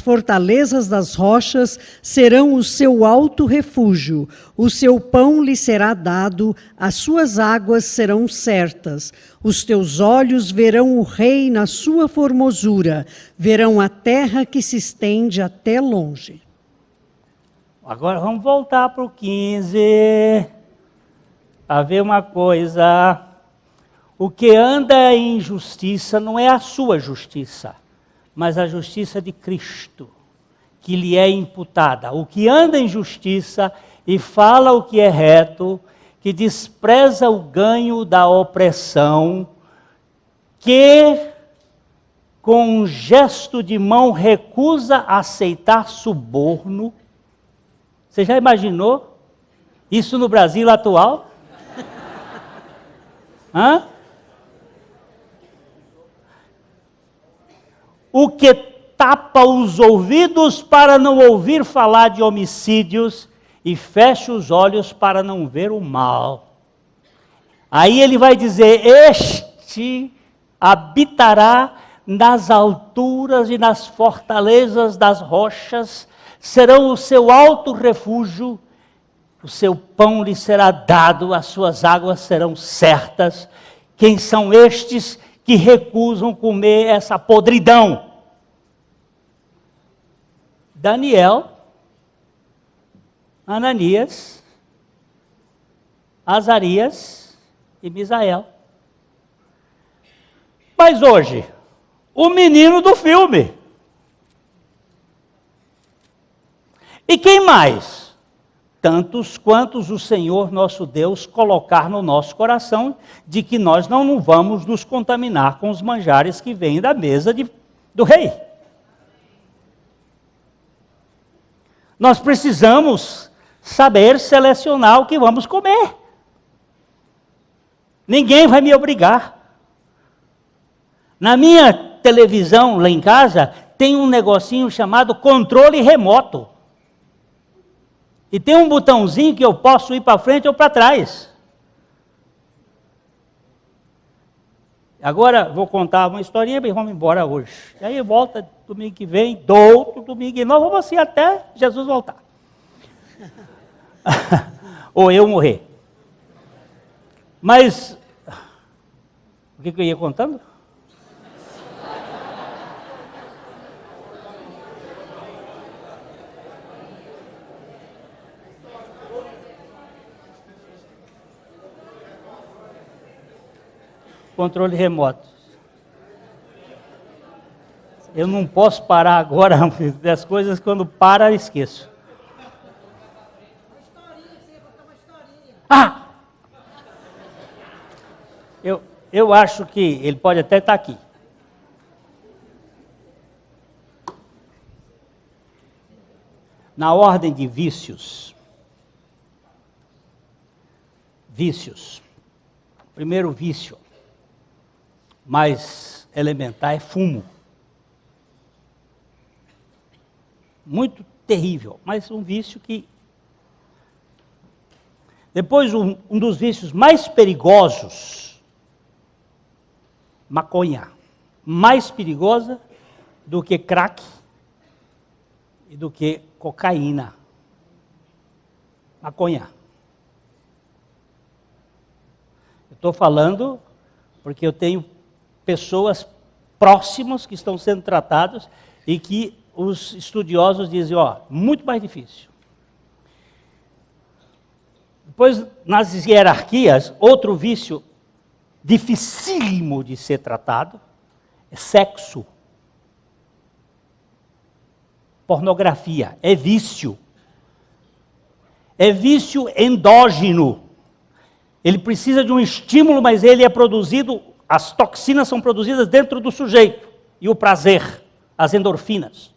fortalezas das rochas serão o seu alto refúgio, o seu pão lhe será dado, as suas águas serão certas. Os teus olhos verão o rei na sua formosura, verão a terra que se estende até longe. Agora vamos voltar para o 15, para ver uma coisa. O que anda em justiça não é a sua justiça, mas a justiça de Cristo, que lhe é imputada. O que anda em justiça e fala o que é reto, que despreza o ganho da opressão, que com um gesto de mão recusa aceitar suborno. Você já imaginou isso no Brasil atual? Hã? O que tapa os ouvidos para não ouvir falar de homicídios e fecha os olhos para não ver o mal. Aí ele vai dizer: este habitará nas alturas e nas fortalezas das rochas, serão o seu alto refúgio, o seu pão lhe será dado, as suas águas serão certas. Quem são estes que recusam comer essa podridão? Daniel, Ananias, Azarias e Misael. Mas hoje, o menino do filme. E quem mais? Tantos quantos o Senhor nosso Deus colocar no nosso coração, de que nós não vamos nos contaminar com os manjares que vêm da mesa do rei. Nós precisamos saber selecionar o que vamos comer. Ninguém vai me obrigar. Na minha televisão lá em casa, tem um negocinho chamado controle remoto. E tem um botãozinho que eu posso ir para frente ou para trás. Agora vou contar uma historinha e vamos embora hoje. E aí volta domingo que vem, do outro domingo que nós vamos assim até Jesus voltar. Ou eu morrer. Mas, o que eu ia contando? Controle remoto. Eu não posso parar agora das coisas, quando para, eu esqueço. Ah! Eu acho que ele pode até estar aqui. Na ordem de vícios. Vícios. Primeiro vício mais elementar é fumo. Muito terrível, mas um vício que... Depois, um dos vícios mais perigosos, maconha. Mais perigosa do que crack e do que cocaína. Maconha. Eu estou falando porque eu tenho pessoas próximas que estão sendo tratadas e que os estudiosos dizem, muito mais difícil. Depois, nas hierarquias, outro vício dificílimo de ser tratado é sexo. pornografia, é vício. É vício endógeno. Ele precisa de um estímulo, mas ele é produzido, as toxinas são produzidas dentro do sujeito. E o prazer, as endorfinas.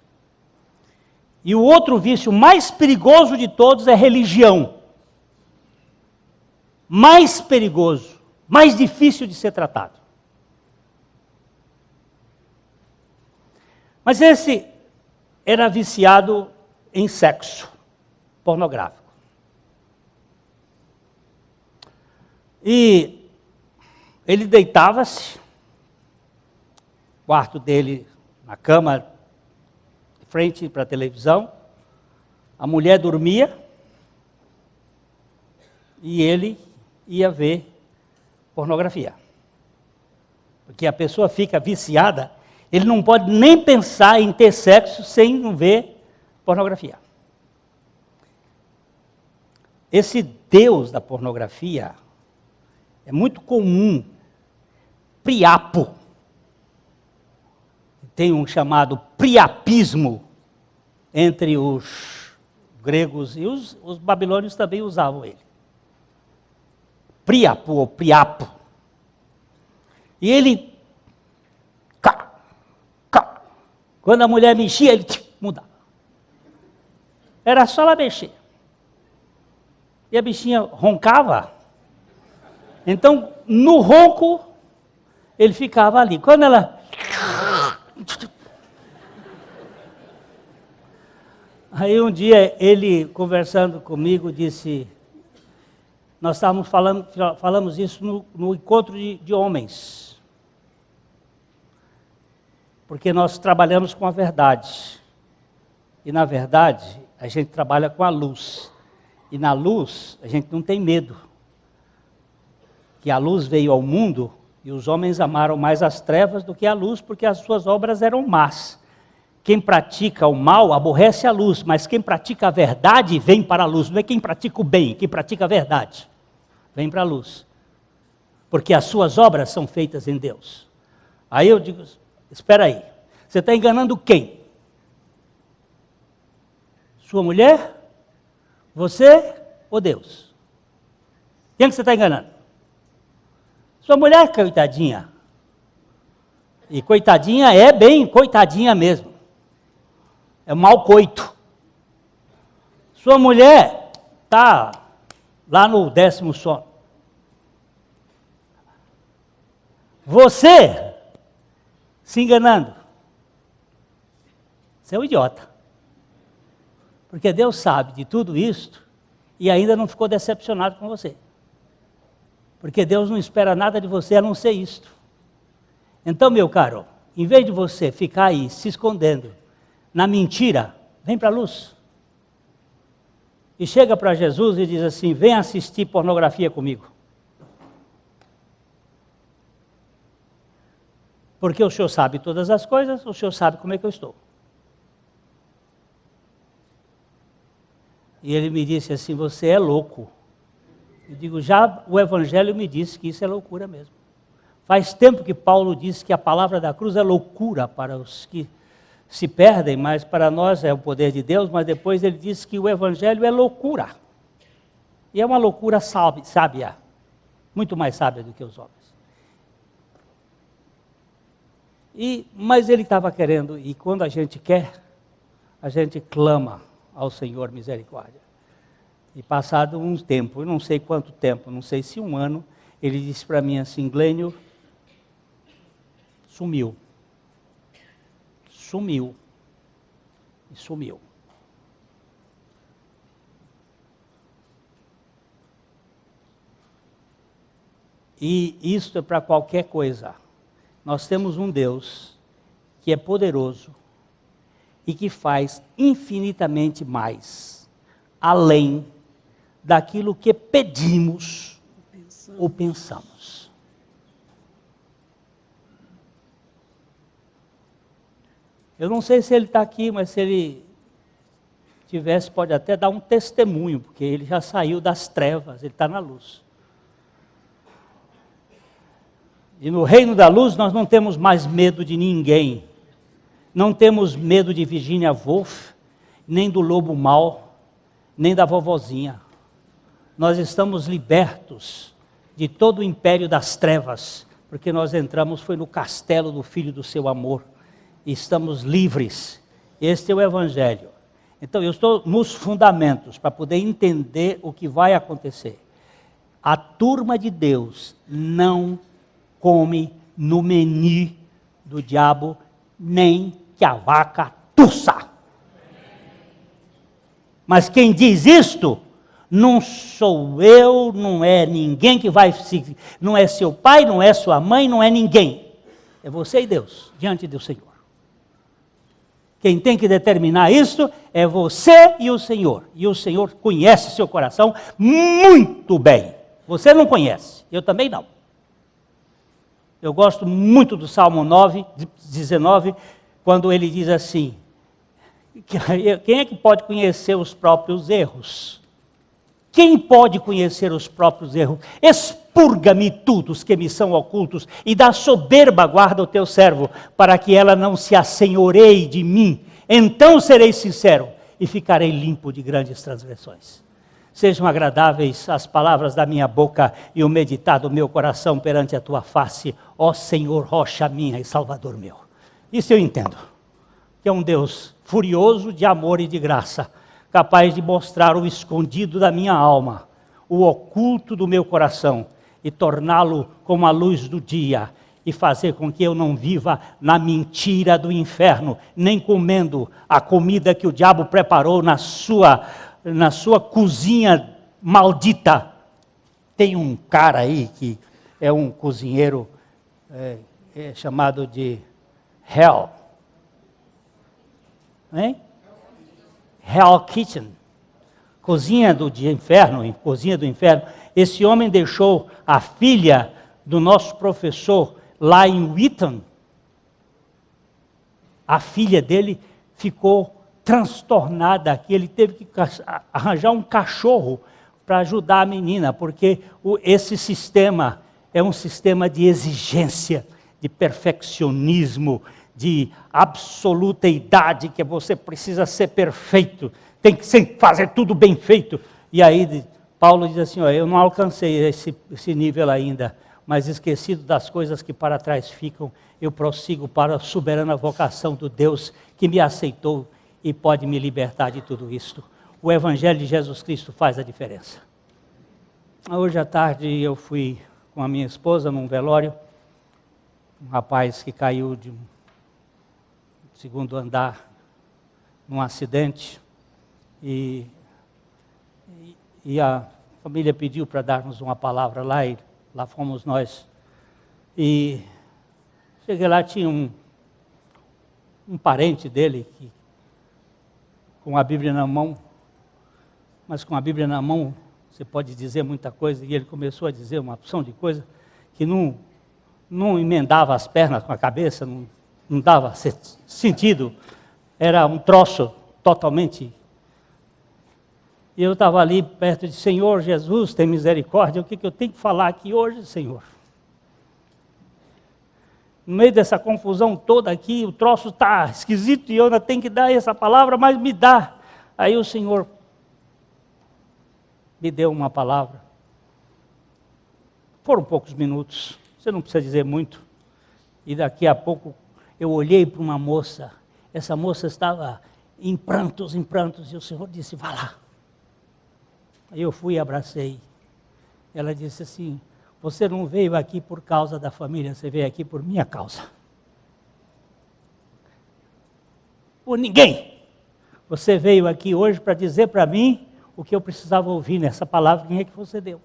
E o outro vício mais perigoso de todos é religião. Mais perigoso, mais difícil de ser tratado. Mas esse era viciado em sexo pornográfico. E ele deitava-se, quarto dele na cama, de frente para a televisão, a mulher dormia e ele ia ver pornografia. Porque a pessoa fica viciada, ele não pode nem pensar em ter sexo sem ver pornografia. Esse Deus da pornografia é muito comum, Priapo. Tem um chamado priapismo entre os gregos e os babilônios também usavam ele. Priapo ou Priapo. E ele, quando a mulher mexia, ele mudava. Era só ela mexer. E a bichinha roncava. Então, no ronco, ele ficava ali. Quando ela... Aí um dia, ele conversando comigo, disse... Nós falamos isso no encontro de homens. Porque nós trabalhamos com a verdade. E na verdade, a gente trabalha com a luz. E na luz, a gente não tem medo. Que a luz veio ao mundo e os homens amaram mais as trevas do que a luz, porque as suas obras eram más. Quem pratica o mal aborrece a luz, mas quem pratica a verdade vem para a luz. Não é quem pratica o bem, quem pratica a verdade vem para a luz. Porque as suas obras são feitas em Deus. Aí eu digo, espera aí, você está enganando quem? Sua mulher? Você ou Deus? Quem que você está enganando? Sua mulher, coitadinha. E coitadinha é bem coitadinha mesmo. É mau coito. Sua mulher está lá no 10º sono. Você se enganando. Você é um idiota. Porque Deus sabe de tudo isto e ainda não ficou decepcionado com você. Porque Deus não espera nada de você a não ser isto. Então, meu caro, em vez de você ficar aí se escondendo na mentira, vem para a luz. E chega para Jesus e diz assim, vem assistir pornografia comigo. Porque o Senhor sabe todas as coisas, o Senhor sabe como é que eu estou. E ele me disse assim, você é louco. Eu digo, já o Evangelho me disse que isso é loucura mesmo. Faz tempo que Paulo disse que a palavra da cruz é loucura para os que se perdem, mas para nós é o poder de Deus, mas depois ele disse que o Evangelho é loucura. E é uma loucura sábia, muito mais sábia do que os homens. Mas ele estava querendo, e quando a gente quer, a gente clama ao Senhor misericórdia. E passado um tempo, eu não sei quanto tempo, não sei se um ano, ele disse para mim assim, Glênio, sumiu. Sumiu. E sumiu. E isto é para qualquer coisa. Nós temos um Deus que é poderoso e que faz infinitamente mais, além daquilo que pedimos ou pensamos. Eu não sei se ele está aqui, mas se ele tivesse, pode até dar um testemunho, porque ele já saiu das trevas, ele está na luz. E no reino da luz nós não temos mais medo de ninguém. Não temos medo de Virginia Woolf, nem do lobo mau, nem da vovozinha. Nós estamos libertos de todo o império das trevas, porque nós entramos, foi no castelo do Filho do seu amor, e estamos livres. Este é o Evangelho. Então eu estou nos fundamentos, para poder entender o que vai acontecer. A turma de Deus não come no menu do diabo, nem que a vaca tussa. Mas quem diz isto, não sou eu, não é ninguém que vai, não é seu pai, não é sua mãe, não é ninguém. É você e Deus, diante do Senhor. Quem tem que determinar isso é você e o Senhor. E o Senhor conhece seu coração muito bem. Você não conhece, eu também não. Eu gosto muito do Salmo 19, quando ele diz assim: quem é que pode conhecer os próprios erros? Quem pode conhecer os próprios erros? Expurga-me tudo os que me são ocultos, e da soberba guarda o teu servo, para que ela não se assenhoreie de mim. Então serei sincero, e ficarei limpo de grandes transgressões. Sejam agradáveis as palavras da minha boca, e o meditar do meu coração perante a tua face, ó Senhor, rocha minha e Salvador meu. Isso eu entendo, que é um Deus furioso de amor e de graça, capaz de mostrar o escondido da minha alma, o oculto do meu coração, e torná-lo como a luz do dia, e fazer com que eu não viva na mentira do inferno, nem comendo a comida que o diabo preparou na sua cozinha maldita. Tem um cara aí que é um cozinheiro chamado de Hell. Hein? Hell Kitchen, cozinha do inferno, cozinha do inferno. Esse homem deixou a filha do nosso professor lá em Wheaton. A filha dele ficou transtornada aqui, ele teve que arranjar um cachorro para ajudar a menina, porque esse sistema é um sistema de exigência, de perfeccionismo, de absoluteidade, que você precisa ser perfeito, tem que fazer tudo bem feito. E aí Paulo diz assim, eu não alcancei esse nível ainda, mas esquecido das coisas que para trás ficam, eu prossigo para a soberana vocação do Deus que me aceitou e pode me libertar de tudo isto. O Evangelho de Jesus Cristo faz a diferença. Hoje à tarde eu fui com a minha esposa num velório, um rapaz que caiu de um segundo andar num acidente, e a família pediu para darmos uma palavra lá, e lá fomos nós. E cheguei lá, tinha um parente dele que, com a Bíblia na mão, mas com a Bíblia na mão você pode dizer muita coisa, e ele começou a dizer uma opção de coisa que não emendava as pernas com a cabeça, não dava sentido, era um troço totalmente. E eu estava ali perto de Senhor Jesus, tem misericórdia, o que eu tenho que falar aqui hoje, Senhor? No meio dessa confusão toda aqui, o troço está esquisito e eu ainda tenho que dar essa palavra, mas me dá. Aí o Senhor me deu uma palavra. Foram poucos minutos, você não precisa dizer muito. E daqui a pouco eu olhei para uma moça, essa moça estava em prantos, e o Senhor disse, vá lá. Aí eu fui e abracei. Ela disse assim, você não veio aqui por causa da família, você veio aqui por minha causa. Por ninguém. Você veio aqui hoje para dizer para mim o que eu precisava ouvir nessa palavra, quem é que você deu?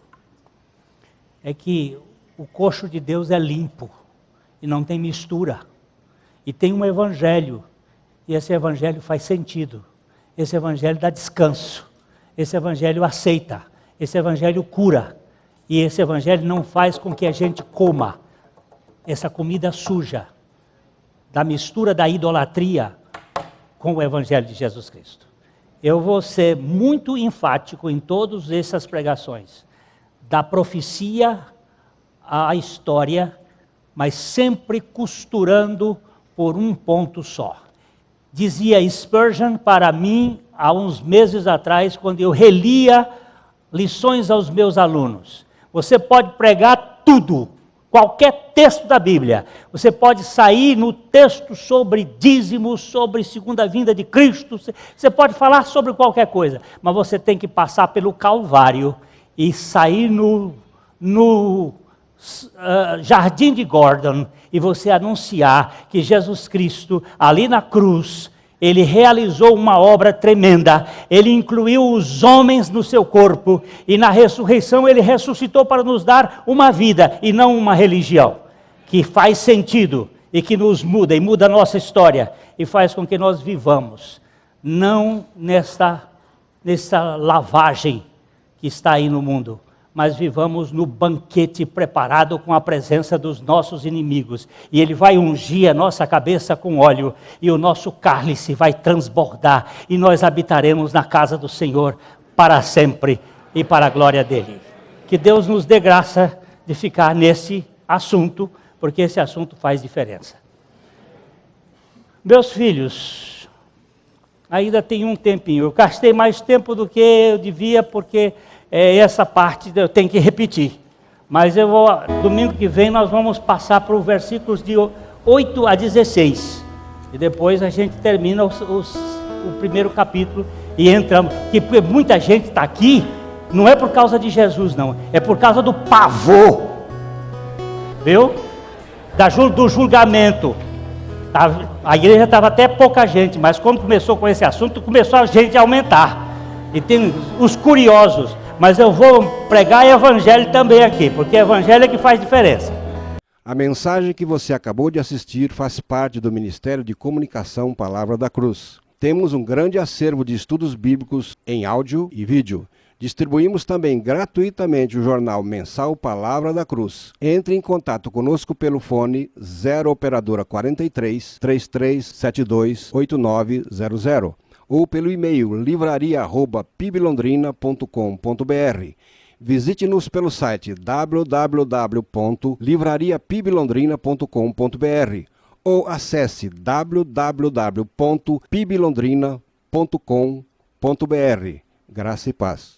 É que o coxo de Deus é limpo e não tem mistura. E tem um evangelho, e esse evangelho faz sentido. Esse evangelho dá descanso. Esse evangelho aceita. Esse evangelho cura. E esse evangelho não faz com que a gente coma essa comida suja da mistura da idolatria com o evangelho de Jesus Cristo. Eu vou ser muito enfático em todas essas pregações, da profecia à história, mas sempre costurando por um ponto só. Dizia Spurgeon, para mim, há uns meses atrás, quando eu relia lições aos meus alunos. Você pode pregar tudo, qualquer texto da Bíblia. Você pode sair no texto sobre dízimos, sobre segunda vinda de Cristo. Você pode falar sobre qualquer coisa, mas você tem que passar pelo Calvário e sair no Jardim de Gordon e você anunciar que Jesus Cristo, ali na cruz, ele realizou uma obra tremenda. Ele incluiu os homens no seu corpo e na ressurreição ele ressuscitou para nos dar uma vida e não uma religião que faz sentido e que nos muda e muda a nossa história e faz com que nós vivamos não nessa lavagem que está aí no mundo, mas vivamos no banquete preparado com a presença dos nossos inimigos. E Ele vai ungir a nossa cabeça com óleo, e o nosso cálice vai transbordar, e nós habitaremos na casa do Senhor para sempre e para a glória dEle. Que Deus nos dê graça de ficar nesse assunto, porque esse assunto faz diferença. Meus filhos, ainda tem um tempinho, eu gastei mais tempo do que eu devia, porque essa parte eu tenho que repetir, mas domingo que vem nós vamos passar para os versículos de 8 a 16, e depois a gente termina o primeiro capítulo, e entramos, que muita gente está aqui, não é por causa de Jesus não, é por causa do pavor, viu? Do julgamento. A igreja estava até pouca gente, mas quando começou com esse assunto, começou a gente a aumentar, e tem os curiosos. Mas eu vou pregar evangelho também aqui, porque evangelho é que faz diferença. A mensagem que você acabou de assistir faz parte do Ministério de Comunicação Palavra da Cruz. Temos um grande acervo de estudos bíblicos em áudio e vídeo. Distribuímos também gratuitamente o jornal mensal Palavra da Cruz. Entre em contato conosco pelo fone 0 operadora 43 3372 8900. Ou pelo e-mail livraria@piblondrina.com.br. Visite-nos pelo site www.livrariapiblondrina.com.br ou acesse www.piblondrina.com.br. Graça e paz.